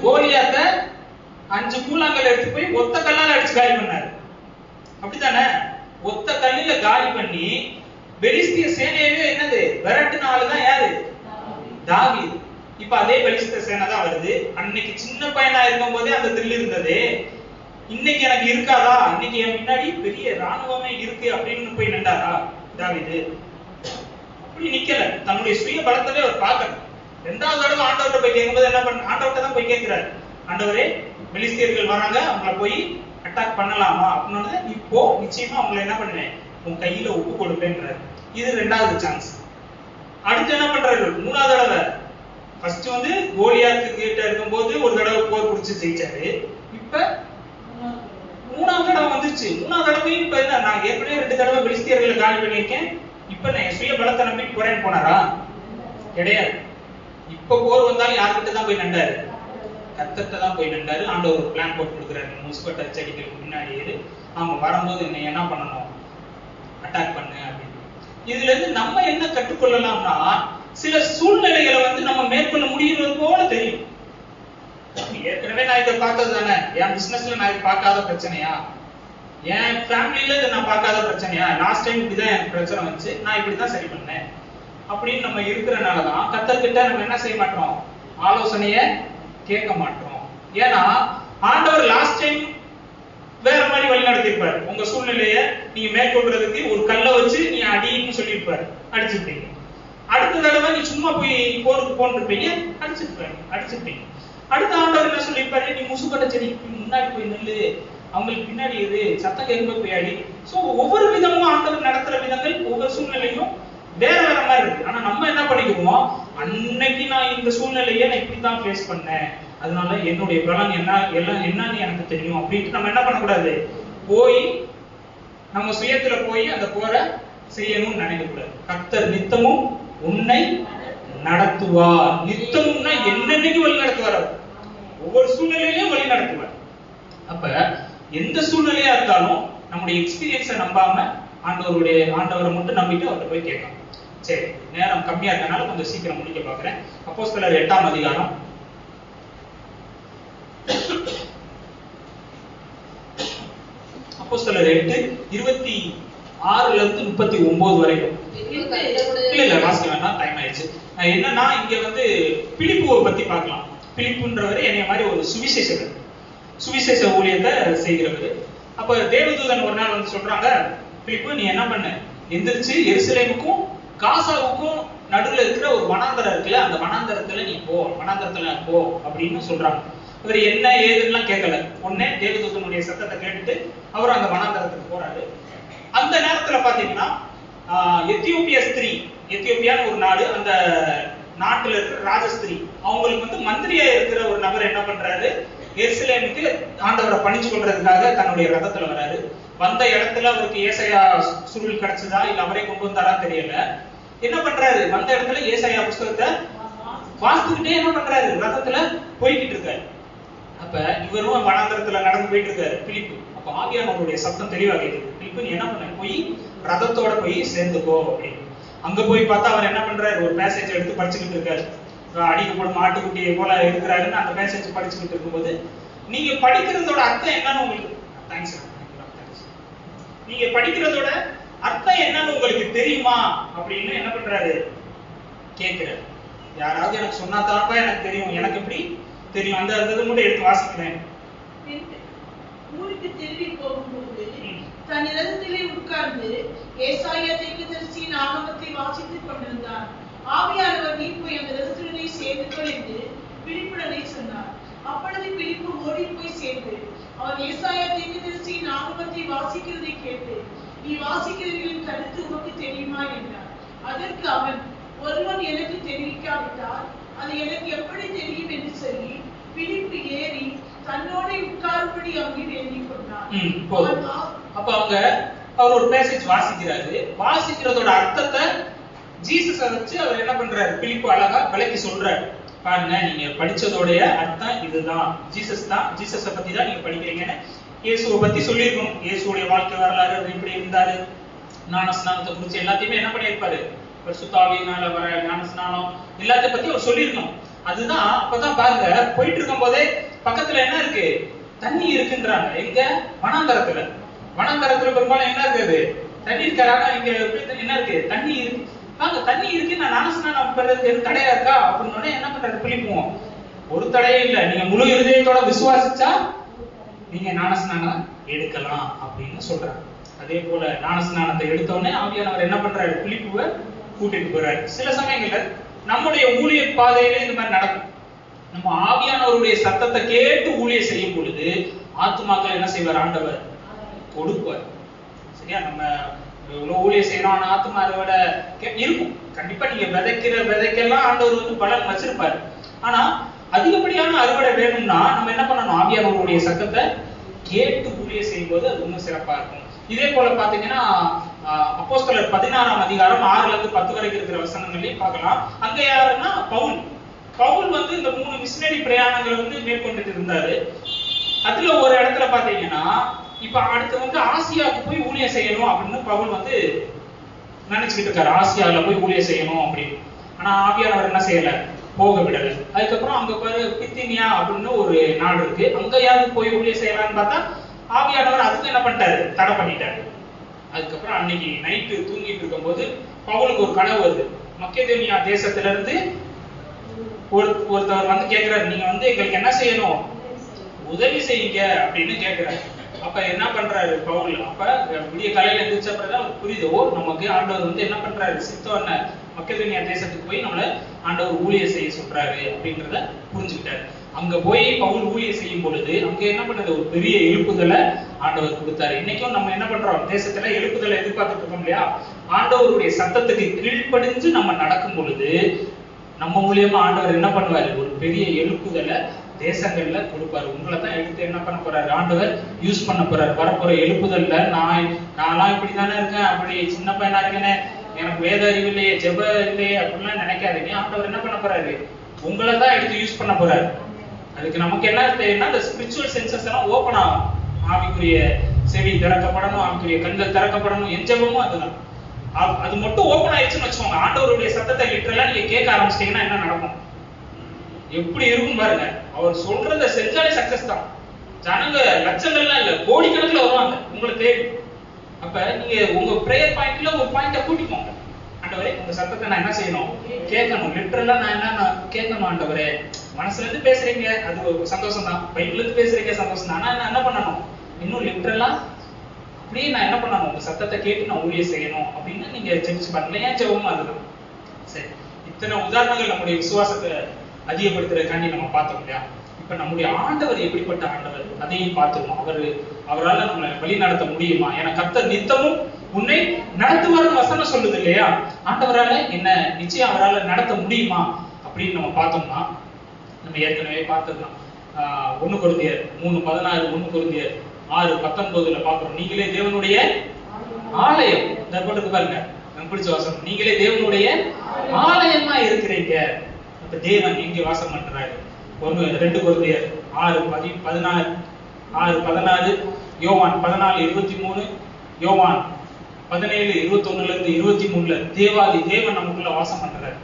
கோலியாத்த 5 கூழாங்கல் எடுத்து போய் ஒத்த கல்லால அடிச்சு காலி பண்ணாரு. அப்படித்தானே? ஒத்த கல்லில காலி பண்ணி பெலிஸ்திய சேனையவே என்னது விரட்டின ஆளுதான் யாரு, தாவீது. இப்ப அதே பெலிஸ்திய சேனை தான் வருது. அன்னைக்கு சின்ன பையனா இருக்கும் போதே அந்த தில் இருந்தது, இன்னைக்கு எனக்கு இருக்காதா, இன்னைக்கு என் முன்னாடி பெரிய ராணுவமே இருக்கு அப்படின்னு போய் நின்றாரா தாவீது? அப்படி நிக்கல, தன்னுடைய சுய பலத்தவே அவர் பார்க்கணும். இரண்டாவது தடவை ஆண்டவர்கிட்ட போய் கேட்கும்போது என்ன பண்ண, ஆண்டவர்கிட்ட தான் போய் கேட்கிறாரு, ஆண்டவரே பெலிஸ்தியர்கள் வராங்க, அவங்கள போய் அட்டாக் பண்ணலாமா அப்படின்னு. இப்போ நிச்சயமா அவங்களை என்ன பண்ணுவேன், உன் கையில ஒப்பு கொடுப்பேன்றாரு. இது இரண்டாவது சான்ஸ். அடுத்து என்ன பண்றாரு, மூணாவது தடவை. ஃபர்ஸ்ட் வந்து கோலியாத்து கிட்ட இருக்கும்போது ஒரு தடவை போர் புடிச்சு ஜெயிச்சாரு. இப்ப மூணாவது தடவை வந்துருச்சு. மூணாவது தடவையும் இப்ப என்ன, நான் ஏற்கனவே 2 தடவை பெலிஸ்தியர்களை காலி பண்ணியிருக்கேன், இப்ப நான் சுய பலத்தை நம்பி போறேன்னு போனாரா? கிடையாது. இப்ப போர் வந்தாலும் யார்கிட்ட தான் போய் நின்றாரு, கர்த்தர்கிட்ட தான் போய் நின்றாரு. ஆண்டவர் ஒரு பிளான் போட்டு கொடுக்குறாரு, முசுக்கட்ட செடிகளுக்கு முன்னாடி ஏறு, அவங்க வரும்போது என்ன பண்ணணும், அட்டாக் பண்ணு அப்படின்னு. இதுல இருந்து நம்ம என்ன கற்றுக்கொள்ளலாம்னா, சில சூழ்நிலைகளை வந்து நம்ம மேற்கொள்ள முடியுறது போல தெரியும். ஏற்கனவே நான் இதை பார்த்தது தானே, என் பிசினஸ்ல நான் இதை பார்க்காத பிரச்சனையா, என் ஃபேமிலியில இதை நான் பார்க்காத பிரச்சனையா, லாஸ்ட் டைம் இப்படிதான் எனக்கு பிரச்சனை வந்துச்சு, நான் இப்படிதான் சரி பண்ணேன் அப்படின்னு நம்ம இருக்கிறனாலதான் கர்த்தர்கிட்ட நம்ம என்ன செய்ய மாட்டோம், ஆலோசனைய கேட்க மாட்டோம். ஏன்னா ஆண்டவர் லாஸ்ட் டைம் வேற மாதிரி வழி நடத்திருப்பாரு. உங்க சூழ்நிலைய நீங்க மேற்கொள்றதுக்கு ஒரு கல்லை வச்சு நீ அடின்னு சொல்லியிருப்பாரு, அடிச்சிருப்பீங்க. அடுத்த தடவை நீ சும்மா போய் போருக்கு போன்றிருப்பீங்க, அடிச்சிருப்பீங்க. அடுத்த ஆண்டவர் என்ன சொல்லியிருப்பாரு, நீ முசுக்கட்ட செடிக்கு முன்னாடி போய் நெல்லு, அவங்களுக்கு பின்னாடி எது சத்தம் கேட்கும்போது போய் அடி. சோ ஒவ்வொரு விதமும் ஆண்டவர் நடத்துற விதங்கள் ஒவ்வொரு சூழ்நிலையும் வேற வேற மாதிரி இருக்கு. ஆனா நம்ம என்ன பண்ணிக்குவோம், அன்னைக்கு நான் இந்த சூழ்நிலையை நான் இப்படித்தான் ஃபேஸ் பண்ணேன், அதனால என்னுடைய பலன் என்னன்னு எனக்கு தெரியும் அப்படின்ட்டு நம்ம என்ன பண்ணக்கூடாது, போய் நம்ம சுயத்துல போய் அந்த போரை செய்யணும்னு நினைக்க கூடாது. கர்த்தர் நித்தமும் உன்னை நடத்துவார். நித்தமும்னா என்னன்னைக்கு வழி நடத்துவார், ஒவ்வொரு சூழ்நிலையிலையும் வழி நடத்துவார். அப்ப எந்த சூழ்நிலையா இருந்தாலும் நம்முடைய எக்ஸ்பீரியன்ஸை நம்பாம ஆண்டவரை மட்டும் நம்பிட்டு அவர்கிட்ட போய் கேட்கணும். சரி, நேரம் கம்மியா இருக்கனால கொஞ்சம் சீக்கிரம் முடிக்க பாக்குறேன். அப்போஸ்தலர் 8ஆம் அதிகாரம் அப்போஸ்தலர் 8:26 இருந்து 39 வரைக்கும். இல்ல வாசிக்க வேண்டாம், டைம் ஆயிடுச்சு. என்னன்னா இங்க வந்து பிலிப்புவை பத்தி பார்க்கலாம். பிலிப்புன்றவர் என்னைய மாதிரி ஒரு சுவிசேஷ ஊழியத்தை செய்கிறவர். அப்ப தேவதூதன் ஒரு நாள் வந்து சொல்றாங்க, பிலிப்பு நீ என்ன பண்ண, எந்திரிச்சு எருசலேமுக்கும் காசாவுக்கும் நடுவுல இருக்கிற ஒரு வனாந்தரம் இருக்குல்ல, அந்த வனாந்தரத்துல நீ போ அப்படின்னு சொல்றாங்க. இவர் என்ன ஏதுன்னு கேட்கல, உடனே தேவதூதனுடைய சத்தத்தை கேட்டுட்டு அவர் அந்த வனாந்தரத்துக்கு போறாரு. அந்த நேரத்துல பாத்தீங்கன்னா எத்தியோப்பியான்னு ஒரு நாடு, அந்த நாட்டுல இருக்கிற ராஜஸ்திரி, அவங்களுக்கு வந்து மந்திரியா இருக்கிற ஒரு நபர் என்ன பண்றாரு, எருசலேமுக்கு ஆண்டவரை பணிச்சு கொள்றதுக்காக தன்னுடைய ரதத்துல வராரு. வந்த இடத்துல அவருக்கு ஏசாயா சுருள் கிடைச்சதா இல்ல அவரே கொண்டு வந்தாரா தெரியல. என்ன பண்றாரு, வந்த இடத்துல ஏசாயா புஸ்தகத்தை வாசித்துக்கிட்டே என்ன பண்றாரு, ரதத்துல போய்கிட்டு இருக்காரு. அப்ப இவரும் வனாந்தரத்துல நடந்து போயிட்டு இருக்காரு பிலிப்பு. அப்ப ஆவியானவருடைய சத்தம் தெளிவா கேக்குது, பிலிப்பு நீ என்ன பண்ண, போய் ரதத்தோட போய் சேர்ந்துக்கோ அப்படின்னு. அங்க போய் பார்த்தா அவர் என்ன பண்றாரு, ஒரு பேசேஜ் எடுத்து படிச்சுக்கிட்டு இருக்காரு. அடிக்கப்படும் ஆட்டுக்குட்டியை போல இருக்கிறாருன்னு அந்த பேசேஜ் படிச்சுக்கிட்டு இருக்கும்போது, நீங்க படிக்கிறதோட அர்த்தம் என்னன்னு உங்களுக்கு நீங்க படிக்கிறதோட அர்த்தம் என்னன்னு உங்களுக்கு தெரியுமா அப்படின்னு என்ன பண்றாரு கேட்கிறாரு. யாராவது எனக்கு சொன்னா தாப்பா எனக்கு தெரியும், எனக்கு எப்படி தெரியும், அந்த அர்த்தத்தை மட்டும் எடுத்து வாசிக்கிறேன். ஊருக்கு திரும்பி போகும்போது தன் இடத்திலே உட்கார்ந்து ஏசாயா தீர்க்கதரிசியின் ஆகமத்தை வாசித்துக் கொண்டிருந்தார். ஆவியானவர் நீ போய் அந்த இடத்துடனே சேர்ந்துக்கொள் என்று பிலிப்புடனே சொன்னார். அப்பொழுது பிலிப்பு ஓடி போய் சேர்ந்து அவன் ஏசாயா தீர்க்கதரிசியின் ஆகமத்தை வாசிக்கிறதை கேட்டு, நீ வாசிக்கிறவர்களின் கருத்து உனக்கு தெரியுமா என்றார். அதற்கு அவன், ஒருவன் எனக்கு தெரிவிக்காவிட்டால் அது எனக்கு எப்படி தெரியும் என்று சொல்லி பிலிப்பு ஏறி தன்னோட உட்காரும்படி அங்கே வேண்டிக் கொண்டார். அப்ப அவர் ஒரு பேசேஜ் வாசிக்கிறாரு. வாசிக்கிறதோட அர்த்தத்தை ஜீசஸ வச்சு அவர் என்ன பண்றாரு, பிலிப்பு அழகா விளக்கி சொல்றாரு. பாருங்க, நீங்க படிச்சதோடைய அர்த்தம் இதுதான், ஜீசஸ பத்தி தான் நீங்க படிக்கிறீங்கன்னு இயேசுவை பத்தி சொல்லியிருக்கணும். இயேசுடைய வாழ்க்கை வரலாறு, எப்படி இருந்தாரு, ஞானஸ்நானத்தை குறிச்சு எல்லாத்தையுமே என்ன பண்ணியிருப்பாரு, பரிசுத்த ஆவியினால வர ஞானஸ்நானம் எல்லாத்தையும் பத்தி அவர் சொல்லியிருக்கணும். அதுதான் அப்பதான் பாருங்க, போயிட்டு இருக்கும் போதே பக்கத்துல என்ன இருக்கு, தண்ணி இருக்குன்றாங்க. எங்க, வனாந்தரத்துல பெரும்பாலும் என்ன இருக்குது, தண்ணி இருக்காங்க. இங்க என்ன இருக்கு, தண்ணி இருக்கு. வாங்க, தண்ணி இருக்கு, நான் ஞானஸ்நானம் பெறதுக்கு எதுவும் தடையா இருக்கா அப்படின்னு என்ன பண்றாரு பிலிப்புவும், ஒரு தடையே இல்ல, நீங்க முழு இருதயத்தோட விசுவாசிச்சா நீங்க ஞானஸ்நானம் எடுக்கலாம் அப்படின்னு சொல்றாங்க. அதே போல ஞானஸ்நானத்தை எடுத்த உடனே ஆவியானவர் என்ன பண்றாரு, பிலிப்புவை கூட்டிட்டு போறாரு. சில சமயங்கள்ல நம்முடைய ஊழிய பாதையில இந்த மாதிரி நடக்கும். நம்ம ஆவியானவருடைய சத்தத்தை கேட்டு ஊழியம் செய்யும் பொழுது ஆத்துமாக்கள் என்ன செய்வார், ஆண்டவர் கொடுப்பார். சரியா, நம்ம எவ்வளவு ஊழியம் செய்யறோம், ஆத்துமா அதை விட இருக்கும். கண்டிப்பா நீங்க விதைக்கெல்லாம் ஆண்டவர் வந்து பலன் வச்சிருப்பாரு. ஆனா அதிகப்படியான அறுவடை வேணும்னா நம்ம என்ன பண்ணணும், ஆவியானவருடைய சத்தத்தை கேட்டு ஊழியம் செய்யும் போது அது இன்னும் சிறப்பா இருக்கும். இதே போல பாத்தீங்கன்னா அப்போஸ்தலர் 16ஆம் அதிகாரம் 6ல இருந்து 10 வரைக்கும் இருக்கிற வசனங்களையும் பார்க்கலாம். அங்க யாருன்னா பவுல் வந்து இந்த 3 மிஷனரி பிரயாணங்களை வந்து மேற்கொண்டுட்டு இருந்தாரு. அதுல ஒரு இடத்துல பாத்தீங்கன்னா இப்ப அடுத்து வந்து ஆசியாவுக்கு போய் ஊழியம் செய்யணும் அப்படின்னு பவுல் வந்து நினைச்சுக்கிட்டு இருக்காரு, ஆசியாவில போய் ஊழியம் செய்யணும் அப்படின்னு. ஆனா ஆவியானவர் என்ன செய்யல, போக விடல. அதுக்கப்புறம் அங்க பாரு பித்தினியா அப்படின்னு ஒரு நாடு இருக்கு, அங்கயாவது போய் ஊழியம் செய்யலாம்னு பார்த்தா ஆவியானவர் அதுக்கு என்ன பண்ணிட்டாரு, தடை பண்ணிட்டாரு. அதுக்கப்புறம் அன்னைக்கு நைட்டு தூங்கிட்டு இருக்கும் போது பவுலுக்கு ஒரு கனவு வருது. மக்கெதோனியா தேசத்துல இருந்து ஒருத்தவர் வந்து கேட்கிறாரு, நீங்க வந்து எங்களுக்கு என்ன செய்யணும், உதவி செய்யுங்க அப்படின்னு கேட்கிறாரு. அப்ப என்ன பண்றாரு பவுல், அப்ப விடிய காலையில எந்திரிச்ச பிறகு புரியுதோ நமக்கு ஆண்டவர் வந்து என்ன பண்றாரு, சித்தோன்ன மக்கெதோனியா தேசத்துக்கு போய் நம்மள ஆண்டவர் ஊழியம் செய்ய சொல்றாரு அப்படின்றத புரிஞ்சுக்கிட்டாரு. அங்க போய் பவுல் ஊழியம் செய்யும் பொழுது அங்க என்ன பண்ணது, ஒரு பெரிய எழுப்புதலை ஆண்டவர் கொடுத்தாரு. இன்னைக்கும் நம்ம என்ன பண்றோம், தேசத்துல எழுப்புதலை எதிர்பார்த்துட்டு இருக்கோம் இல்லையா. ஆண்டவருடைய சத்தத்துக்கு கீழ்ப்படிஞ்சு நம்ம நடக்கும் பொழுது நம்ம மூலியமா ஆண்டவர் என்ன பண்ணுவாரு, ஒரு பெரிய எழுப்புதலை தேசங்கள்ல கொடுப்பாரு. உங்களை தான் எடுத்து என்ன பண்ண போறாரு, ஆண்டவர் யூஸ் பண்ண போறாரு. வரப்போற எழுப்புதல்ல நான்லாம் இப்படிதானே இருக்கேன், அப்படி சின்ன பையனா இருக்கேன்னு, எனக்கு வேத அறிவு இல்லையே, ஜெப இல்லையே அப்படின்லாம் நினைக்காதீங்க. ஆண்டவர் என்ன பண்ண போறாரு, உங்களை தான் எடுத்து யூஸ் பண்ண போறாரு. அதுக்கு நமக்கு என்ன தேவைன்னா, இந்த ஸ்பிரிச்சுவல் சென்சஸ் எல்லாம் ஓபன் ஆகும். ஆவிக்குரிய செவி திறக்கப்படணும், ஆவிக்குரிய கண்கள் திறக்கப்படணும். என் ஜெபமும் அதுதான். அது மட்டும் ஓபன் ஆயிடுச்சுன்னு வச்சுக்கோங்க, ஆண்டவருடைய சத்தத்தை லிட்டரலா நீங்க கேட்க ஆரம்பிச்சிட்டீங்கன்னா என்ன நடக்கும், எப்படி இருக்கும் பாருங்க. அவர் சொல்றத செஞ்சாலே சக்சஸ் தான். ஜனங்க லட்சங்கள்லாம் இல்ல, கோடிக்கணக்கில் வருவாங்க உங்களை தேடி. அப்ப நீங்க உங்க பிரேயர் பாயிண்ட்ல ஒரு பாயிண்ட கூட்டிக்கோங்க. ஆண்டவரே உங்க சத்தத்தை நான் என்ன செய்யணும்? கேட்கணும். லிட்டரலா நான் என்ன கேட்கணும் ஆண்டவரே. மனசுல இருந்து பேசுறீங்க, அது ஒரு சந்தோஷம் தான். பைபிள்ல இருந்து பேசுறீங்க, சந்தோஷம் தான். ஆனா நான் என்ன பண்ணணும்? இன்னும் லிட்டரலா அப்படியே நான் என்ன பண்ணணும்? உங்க சத்தத்தை கேட்டு நான் ஊழியம் செய்யணும் அப்படின்னு நீங்க ஜெபிச்சு பாருங்க. ஏன் ஜெபமும் அதுதான். சரி, இத்தனை உதாரணங்கள் நம்முடைய விசுவாசத்தை அதிகப்படுத்துறதுக்காண்டி நம்ம பார்த்தோம் இல்லையா? இப்ப நம்முடைய ஆண்டவர் எப்படிப்பட்ட ஆண்டவர் அதையும் பார்த்துக்கணும். அவரால் நம்மளை வழி நடத்த முடியுமா? ஏன்னா கர்த்தர் நித்தமும் உன்னை நடத்துவார்னு வசனம் சொல்லுது இல்லையா? ஆண்டவரால என்ன நிச்சயம் அவரால் நடத்த முடியுமா அப்படின்னு நம்ம பார்த்தோம்னா, நம்ம ஏற்கனவே பார்த்துக்கலாம். 1 கொரிந்தியர் 3:16, 1 கொரிந்தியர் 6:19 பார்க்கிறோம். நீங்களே தேவனுடைய ஆலயம். தற்போது பாருங்க, எனக்கு பிடிச்ச வசனம். நீங்களே தேவனுடைய ஆலயமா இருக்கிறீங்க. அப்ப தேவன் எங்கே வாசம் பண்றாரு? 2 கொரிந்தியர் 6:14, யோவான் 14:23, யோவான் 17:21 23 தேவாதி தேவன் நமக்குள்ள வாசம் பண்றாரு.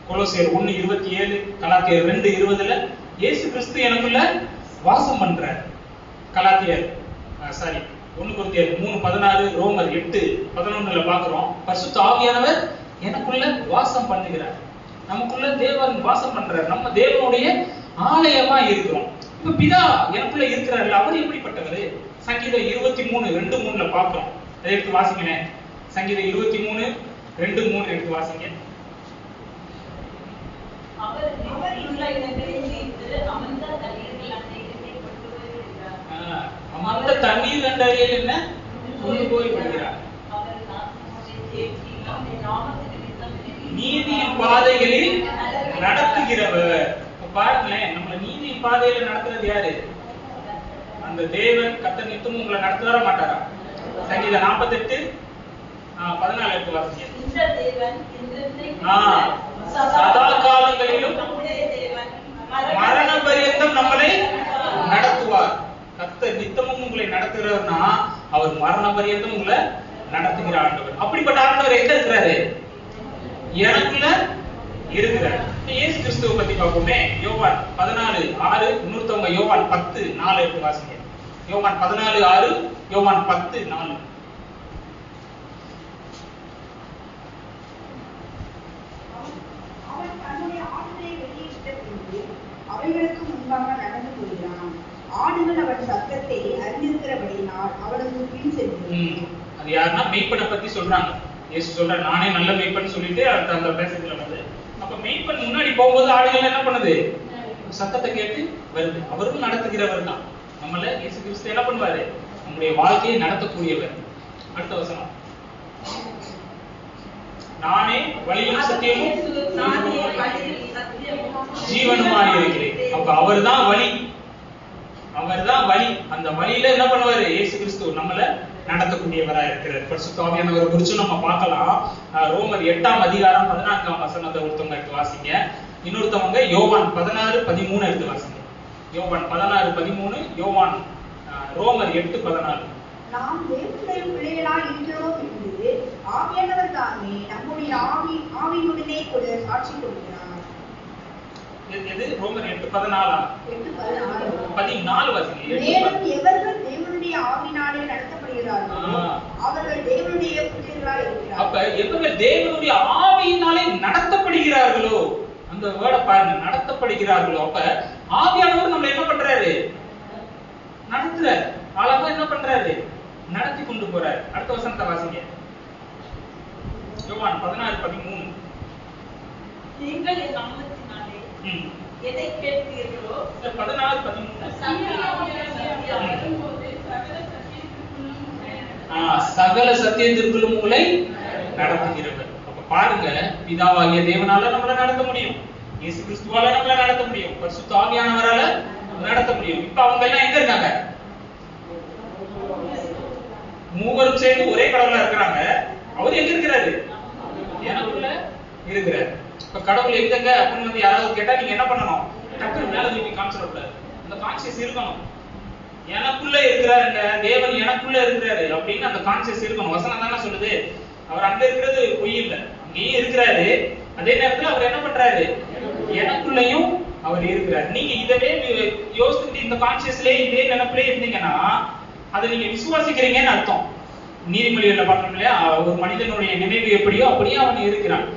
கொலோசியர் 1:27, கலாத்தியர் 2:20 இயேசு கிறிஸ்து எனக்குள்ள வாசம் பண்றாரு. 1 கொரிந்தியர் 3:16, ரோமர் 8:11 பார்க்கிறோம். பரிசுத்த ஆவியானவர் எனக்குள்ள வாசம் பண்ணுகிறார். நமக்குள்ள தேவன் வாசம் பண்றாரு. நம்ம தேவனுடைய ஆலயமா இருக்கிறோம். இப்ப பிதா எனக்குள்ள இருக்கிறாரு, அவர் எப்படிப்பட்டவர்? சங்கீதம் 23:2-3 பார்க்கிறோம். அதை எடுத்து வாசிங்களேன். சங்கீதம் 23:2-3 எடுத்து வாசிங்க. அமர்ந்த தண்ணீர் கண்டறியல் என்ன கொண்டு போய் விடுகிறார். நீதியின் பாதைகளில் நடத்துகிறவர். பாருங்களேன், நம்மள நீதியின் பாதையில நடத்துறது யாரு? அந்த தேவன். கர்த்தர் நித்தமும் உங்களை நடத்துவாரா மாட்டாரா? சங்கீதம் 48:14 எடுத்து வாசிங்க. சதா காலங்களிலும் மரண பரியந்தம் நம்மளை நடத்துவார். கர்த்தர் நித்தமும் உங்களை நடத்துகிறவர்னா அவர் மரண பரியந்தம் உங்களை நடத்துகிற ஆண்டவர். அப்படிப்பட்ட ஆண்டவர் எங்க இருக்கிறாரு? எனக்குள்ள இருக்கிறார். இயேசு கிறிஸ்துவை பத்தி பார்ப்போமே. யோவான் 14:6, இன்னொருத்தவங்க யோவான் 10:4 எடுத்து வாசிங்க. யோவான் 14:6, யோவான் 10:4. அவைகளுக்கு முன்பாக நடந்து கொள்கிறான். ஆடுகள் அவன் சத்தத்தை அறிந்திருக்கிறபடியினால் அவனுக்கு பின் செல்கிறது. அது யாருன்னா மெய்ப்பனை பத்தி சொல்றாங்க. இயேசு சொல்ற நானே நல்ல மெய்ப்பன் சொல்லிட்டு அந்த பேசத்துல வருது. அப்ப மெய்ப்பன் முன்னாடி போகும்போது ஆடுகள் என்ன பண்ணுது? சத்தத்தை கேட்டு வருது. அவரும் நடத்துகிறவர் தான். நம்மள இயேசு கிறிஸ்து என்ன பண்ணுவாரு? நம்முடைய வாழ்க்கையை நடத்தக்கூடியவர். அடுத்த வசனம். நானே வழியும் சத்தியமும் ஜீவனுமாய் இருக்கிறேன். அப்ப அவர்தான் வழி. அவர்தான் வழி. அந்த வழியில என்ன பண்ணுவாரு? இயேசு கிறிஸ்து நம்மள நடத்தக்கூடியவரா இருக்கிறார். பரிசுத்த ஆவியானவரை குறித்து நம்ம பார்க்கலாம். ரோமர் 8:14 ஒருத்தவங்க எடுத்து வாசிங்க. இன்னொருத்தவங்க யோவான் 16:13 எடுத்து வாசிங்க. யோவான் 16:13, யோவான் ரோமர் 8:14. நாம் தேவனுடைய பிள்ளைகளாய் இருக்கிறோம் என்று ஆவியானவர் தாமே நம்முடைய ஆவியுடனே கூட சாட்சி கொடுக்கிறார். எது? ரோமர் 8:14. 14 வாசிங்க. மேலும் எவர்கள் தேவனுடைய ஆவியினாலே நடத்தப்படுகிறார்களோ அவர்கள் தேவனுடைய பிள்ளைகளாய் இருக்கிறார்கள். அப்ப எவர்கள் தேவனுடைய ஆவியினாலே நடத்தப்படுகிறார்களோ, அந்த வேர்டை பாருங்க, நடத்தப்படுகிறார்களோ. அப்ப ஆவியானவர் நம்மள என்ன பண்றாரு? நடத்துறாரு. அழகா என்ன பண்றாரு? நடத்தி கொண்டு போறாரு. அடுத்த வசனத்தை வாசிங்க. யோவான் 16:13. நீங்கள் என் நாமத்தினாலே எதை கேட்கிறீர்களோ 14:13 சகல சத்தியத்திற்குள்ளும் உங்களை நடத்துகிறவர். அப்ப பாருங்க, பிதாவாகிய தேவனால நம்மள நடத்த முடியும், இயேசு கிறிஸ்துவால நம்மள நடத்த முடியும், பரிசுத்த ஆவியானவரால நடத்த முடியும். இப்ப அவங்க எல்லாம் எங்க இருக்காங்க? மூவரும் சேர்ந்து ஒரே கடவுளா இருக்கிறாங்க. அவர் எங்க இருக்கிறாரு? எனக்குள்ள இருக்கிறார். இப்ப கடவுள் எங்கங்க அப்படின்னு வந்து யாராவது கேட்டா நீங்க என்ன பண்ணணும்? டக்குனு மேல தூக்கி காமிச்சிடக்கூடாது. அந்த கான்சியஸ் இருக்கணும். எனக்குள்ள இருக்கிறாருங்க, தேவன் எனக்குள்ள இருக்கிறாரு அப்படின்னு அந்த கான்சியஸ் இருக்கணும். வசனம் தானே சொல்லுது. அவர் அங்க இருக்கிறது பொய் இல்லை, அங்கேயும் இருக்கிறாரு. அதே நேரத்துல அவர் என்ன பண்றாரு? எனக்குள்ளயும் அவர் இருக்கிறார். நீங்க இதவே யோசிச்சுட்டு இந்த கான்சியஸ்லயே இதே நினைப்பிலே இருந்தீங்கன்னா அதை நீங்க விசுவாசிக்கிறீங்கன்னு அர்த்தம். நீதிமொழிகள்ல பார்க்கணும் இல்லையா, ஒரு மனிதனுடைய நினைவு எப்படியோ அப்படியே அவன் இருக்கிறான்.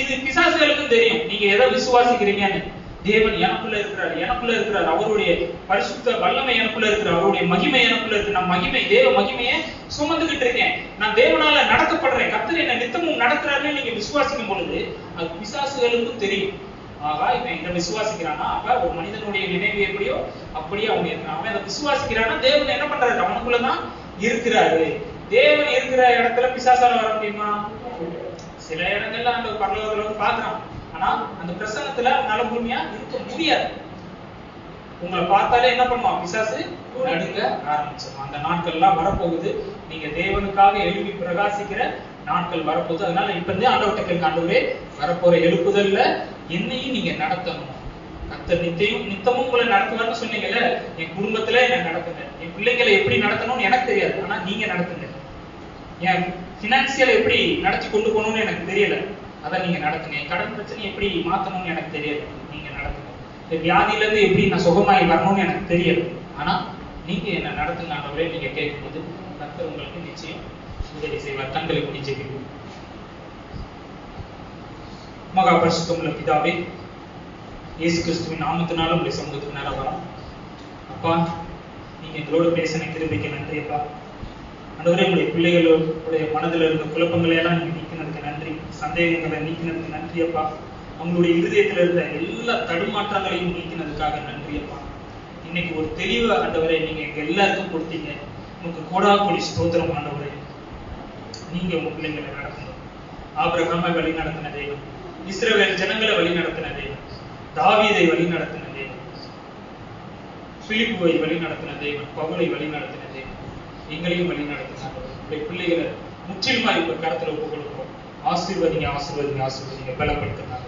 இது பிசாசுகளுக்கும் தெரியும் நீங்க எதை விசுவாசிக்கிறீங்கன்னு. தேவன் எனக்குள்ள இருக்கிறார், அவருடைய பரிசுத்த வல்லமை எனக்குள்ள இருக்கிறார், அவருடைய மகிமை எனக்குள்ள இருக்கு. நான் மகிமை, தேவ மகிமையை சுமந்துகிட்டு இருக்கேன், நான் தேவனால நடத்தப்படுறேன், கர்த்தர் என்ன நித்தமும் நடத்துறாருன்னு நீங்க விசுவாசிக்கும் பொழுது அது பிசாசுகளுக்கும் தெரியும். ஆகா, இவன் இதை விசுவாசிக்கிறானா, அப்ப ஒரு மனிதனுடைய நினைவு எப்படியோ அப்படியே அவன் இருக்கிறான். அவன் அதை விசுவாசிக்கிறானா தேவன் என்ன பண்றாரு, அவனுக்குள்ளதான் இருக்கிறாரு. தேவன் இருக்கிற இடத்துல பிசாசால வர முடியுமா? சில இடங்கள்ல அந்த பரலோகத்துல பாக்குறான், ஆனா அந்த பிரசன்னத்துல அவனால முழுமையா இருக்க முடியாது. உங்களை பார்த்தாலே என்ன பண்ணுவான், பிசாசு நடுங்க ஆரம்பிச்சிடும். அந்த நாட்கள்லாம் வரப்போகுது. நீங்க தேவனுக்காக எழுப்பி பிரகாசிக்கிற நாட்கள் வரப்போகுது. அதனால இப்ப இருந்தே ஆண்டவர்கிட்ட கேட்க, ஆண்டவரே வரப்போற எழுப்புதல்ல என்னையும் நீங்க நடத்தணும். கர்த்தர் நித்தமும் உங்களை நடத்துவார்னு சொன்னீங்கல்ல, என் குடும்பத்துல என்ன நடத்துங்க, என் பிள்ளைங்களை எப்படி நடத்தணும்னு எனக்கு தெரியாது, ஆனா நீங்க நடத்துங்க. என் பினான்சியல் எப்படி நடத்தி கொண்டு போகணும்னு எனக்கு தெரியல, அதை நீங்க நடத்துங்க. என் கடன் பிரச்சனை எப்படி மாத்தணும்னு எனக்கு தெரியல, நீங்க நடத்துங்க. இந்த வியாதியில இருந்து எப்படி நான் சுகமாயி வரணும்னு எனக்கு தெரியல, ஆனா நீங்க என்ன நடத்துங்க ஆண்டவரே. நீங்க கேட்கும்போது கர்த்தர் உங்களுக்கு நிச்சயம் உதவி செய்வார். கண்களை மூடி ஜெபிப்போம். மகா பரிசுத்தமுள்ள பிதாவே, இயேசு கிறிஸ்துவின் நாமத்தினால உங்களுடைய சமூகத்துக்கு நேரம் வரோம். அப்பா, நீங்க எங்களோட பேசின கிருபைக்கு நன்றி அப்பா. ஆண்டவரே, உங்களுடைய பிள்ளைகளுடைய மனதில் இருந்த குழப்பங்களை எல்லாம் நீங்க நீக்கினதுக்கு நன்றி, சந்தேகங்களை நீக்கினதுக்கு நன்றி அப்பா. அவங்களுடைய இருதயத்தில் இருந்த எல்லா தடுமாற்றங்களையும் நீக்கினதுக்காக நன்றி அப்பா. இன்னைக்கு ஒரு தெளிவு ஆண்டவரே நீங்க எங்க எல்லாருக்கும் கொடுத்தீங்க. உங்களுக்கு கோடாகோடி ஸ்தோத்திரம் ஆண்டவரே. நீங்க உங்க பிள்ளைங்களை நடத்தணும். ஆபிரகாமை வழி நடத்தின தெய்வம், இஸ்ரவேல் ஜனங்களை வழி நடத்தின தெய்வம், தாவீதை வழி நடத்தின தெய்வம், பிலிப்புவை வழி நடத்தின தெய்வம், பவுலை வழி நடத்தின தெய்வம், எங்களையும் வழி நடத்தினாங்க. உங்களுடைய பிள்ளைகளை முற்றிலுமா இப்ப கருத்துல ஒப்பு கொடுக்கிறோம். ஆசீர்வதிங்க, ஆசீர்வதிங்க, ஆசீர்வதிங்க, பலப்படுத்தினாங்க.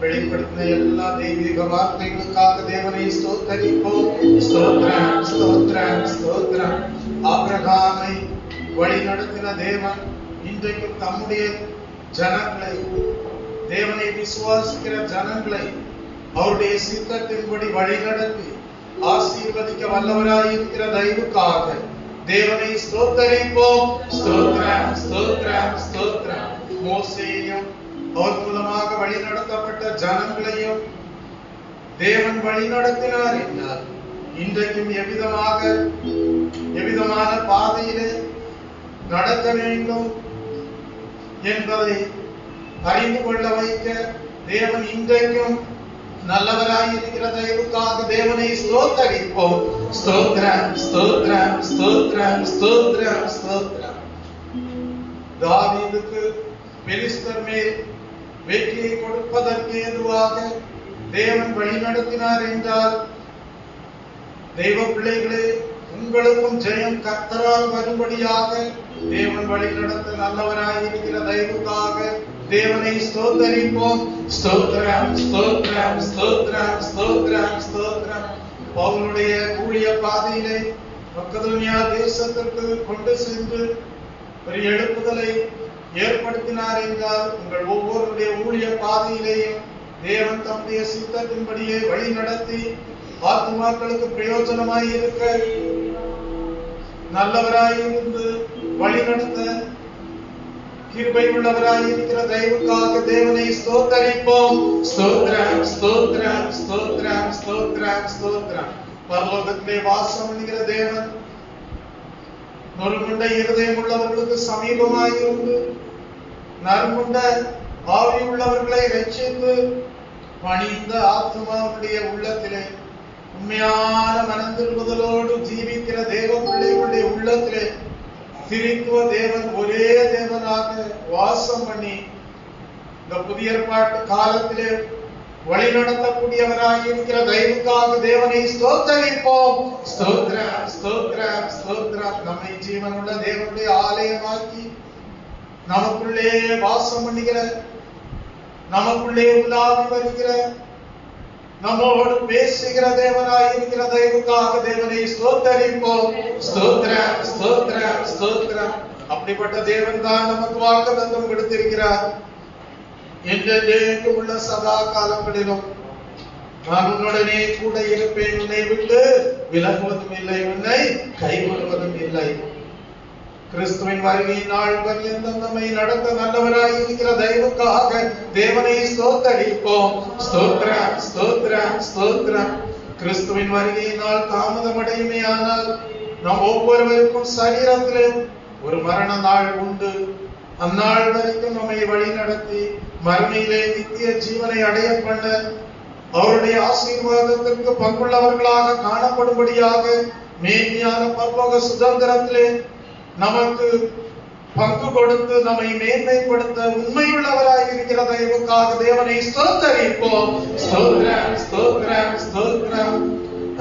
வெளிப்படுத்தின எல்லா தெய்வீக வார்த்தைகளுக்காக தேவனை ஸ்தோத்தரிப்போம். ஸ்தோத்திரம், ஸ்தோத்திரம், ஸ்தோத்திரம். ஆபிரகாமை வழி நடத்தின தேவன் இன்றைக்கும் தம்முடைய ஜனங்களை, தேவனை விசுவாசிக்கிற ஜனங்களை அவருடைய சித்தத்தின்படி வழி நடத்தி ஆசீர்வதிக்க வல்லவராயிருக்கிற தயவுக்காக தேவனை ஸ்தோத்தரிப்போம். ஸ்தோத்திரம், ஸ்தோத்திரம், ஸ்தோத்திரம். மோசேயையும் அவர் மூலமாக வழி நடத்தப்பட்ட ஜனங்களையும் தேவன் வழி நடத்தினார் என்றார். இன்றைக்கும் எவ்விதமான பாதையிலே நடக்க வேண்டும் என்பதை அறிந்து கொள்ள வைக்க தேவன் இன்றைக்கும் நல்லவராயிருக்கிற தயவுக்காக தேவனை ஸ்தோத்தரிப்போம். ஸ்தோத்திரம், ஸ்தோத்திரம், ஸ்தோத்திரம், ஸ்தோத்திரம், ஸ்தோத்திரம். தாவீதுக்கு பெலிஸ்தர் மேல் வெற்றியை கொடுப்பதற்கு ஏதுவாக தேவன் வழி நடத்தினார் என்றால், தெய்வ பிள்ளைகளே, உங்களுக்கும் ஜெயம் கர்த்தரால் வரும்படியாக தேவன் வழி நடத்த நல்லவராய் இருக்கிற தயவுக்காக தேவனை ஸ்தோத்தரிப்போம். ஸ்தோத்திரம், ஸ்தோத்திரம், ஸ்தோத்திரம், ஸ்தோத்திரம், ஸ்தோத்திரம். பவுலுடைய ஊழிய பாதையிலே மக்கெதோனியா தேசத்திற்கு கொண்டு சென்று ஒரு எழுப்புதலை ஏற்படுத்தினார் என்றால், உங்கள் ஒவ்வொருடைய ஊழிய பாதையிலேயும் தேவன் தம்முடைய சித்தத்தின்படியே வழி நடத்தி ஆத்துமாக்களுக்கு பிரயோஜனமாய் இருக்க நல்லவராய் இருந்து வழி நடத்த கிருபை உள்ளவராய் இருக்கிற தயவுக்காக தேவனை ஸ்தோத்தரிப்போம். ஸ்தோத்திரம், ஸ்தோத்திரம், ஸ்தோத்திரம், ஸ்தோத்திரம், ஸ்தோத்திரம். பரலோகத்திலே வாசம் என்கிற தேவன் நொறுங்குண்ட இருதயம் உள்ளவர்களுக்கு சமீபமாயிருந்து நறுங்குண்ட ஆவி உள்ளவர்களை ரட்சித்து பணிந்த ஆத்மாவுடைய உள்ளத்திலே உண்மையான மனந்திருப்புதலோடு ஜீவிக்கிற தேவ பிள்ளைகளுடைய உள்ளத்திலே திரித்துவ தேவன் ஒரே தேவனாக வாசம் பண்ணி இந்த புதிய ஏற்பாட்டு காலத்திலே வழி நடத்தக்கூடியவராக இருக்கிற தயவுக்காக தேவனை ஸ்தோத்தரிப்போம். ஸ்தோத்திரம், ஸ்தோத்திரம், ஸ்தோத்திரம். நம்மை ஜீவனுள்ள தேவனுடைய ஆலயமாக்கி நமக்குள்ளே வாசம் பண்ணுகிற, நமக்குள்ளே உலாவி வருகிற, நம்மோடு பேசுகிற தேவனாய் இருக்கிற தயவுக்காக தேவனை ஸ்தோத்தரிப்போம். ஸ்தோத்திரம், ஸ்தோத்திரம், ஸ்தோத்திரம். அப்படிப்பட்ட தேவன் தான் நமக்கு வாக்குத்தத்தம் கொடுத்திருக்கிறார். என்றென்றைக்கும் உள்ள சதா காலங்களிலும் நான் உன்னுடனே கூட இருப்பேன், உன்னை விட்டு விலகுவதும் இல்லை, உன்னை கைவிடுவதும் இல்லை. கிறிஸ்துவின் வருகையின் நாள் பரியந்தம் நம்மை நடத்த நல்லவராய் இருக்கிற தயவுக்காக தேவனை ஸ்தோத்தரிப்போம். ஸ்தோத்திரம், ஸ்தோத்திரம், ஸ்தோத்திரம். கிறிஸ்துவின் வருகையின் நாள் தாமதம் அடையுமே ஆனால் நம் ஒவ்வொருவருக்கும் சரீரத்திலே ஒரு மரண நாள் உண்டு. அந்நாள் வரைக்கும் நம்மை வழி நடத்தி மறுமையிலே நித்திய ஜீவனை அடைய பண்ண அவருடைய ஆசீர்வாதத்திற்கு பங்குள்ளவர்களாக காணப்படும்படியாக மேன்மையான பரலோக சுதந்திரத்திலே நமக்கு பங்கு கொடுத்து நம்மை மேன்மைப்படுத்த உண்மையுள்ளவராக இருக்கிற தயவுக்காக தேவனை ஸ்தோத்தரிப்போம். ஸ்தோத்திரம், ஸ்தோத்திரம், ஸ்தோத்திரம்.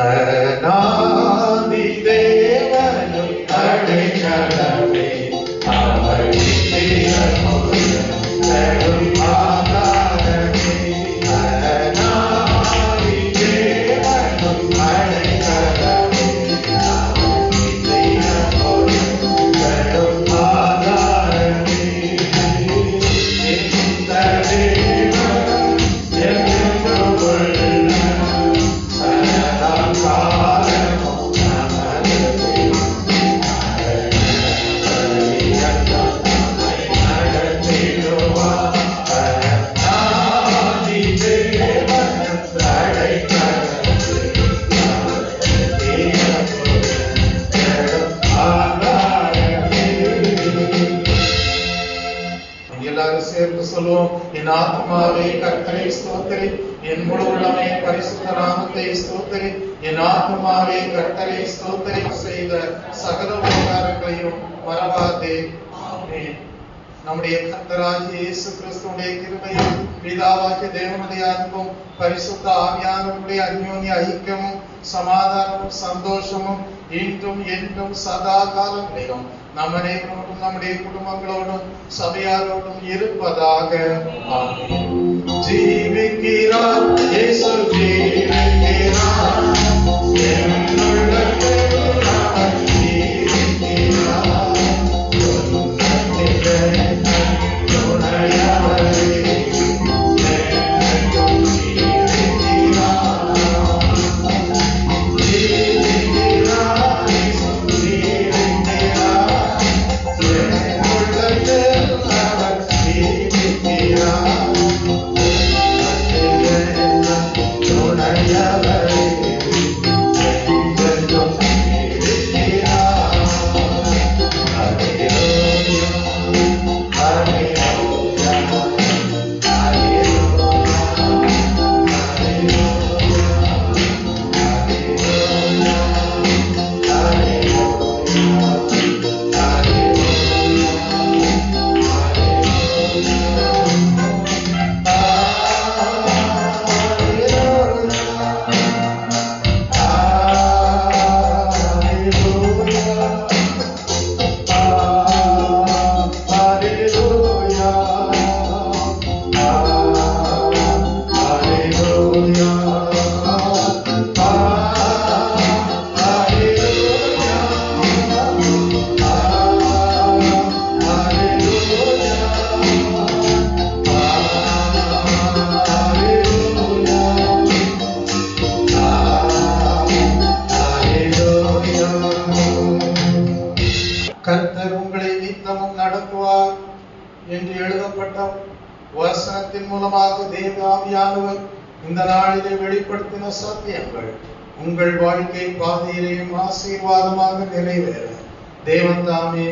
அநாதி தேவனும் அடைக்கலமே, அவர் என் ஆத்மாவே கர்த்தரை ஸ்தோத்திரி, என் முழு உள்ளமே பரிசுத்த நாமத்தை ஸ்தோத்திரி. என் ஆத்மாவே கர்த்தரை ஸ்தோத்திரி, செய்த சகல உபகாரங்களையும் மறவாதே. ஆமென். நம்முடைய கர்த்தராகிய இயேசு கிறிஸ்துவின் கிருபையும் பிதாவாகிய தேவனுடைய அன்பும் பரிசுத்த ஆவியானவருடைய அன்யோன்ய ஐக்கியமும் சமாதானமும் சந்தோஷமும் இன்றும் என்றும் சதா காலங்களிலும் நம் அனைவரோடும் நம்முடைய குடும்பங்களோடும் சபையாரோடும் இருப்பதாக. ஆமென். ஜீவிக்கிறார் இயேசு, ஜீவிக்கிறார், என்னுள்ளத்தில் அவர் ஜீவிக்கிறார். Yeah. எழுதப்பட்ட வசனத்தின் மூலமாக தேவ ஆவியானவர் இந்த நாளிலே வெளிப்படுத்தின சத்தியங்கள் உங்கள் வாழ்க்கை பாதையிலேயும் ஆசீர்வாதமாக நிறைவேற தேவன் தாமே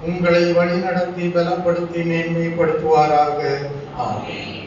உங்களை வழிநடத்தி பலப்படுத்தி மேன்மைப்படுத்துவாராக. ஆமென்.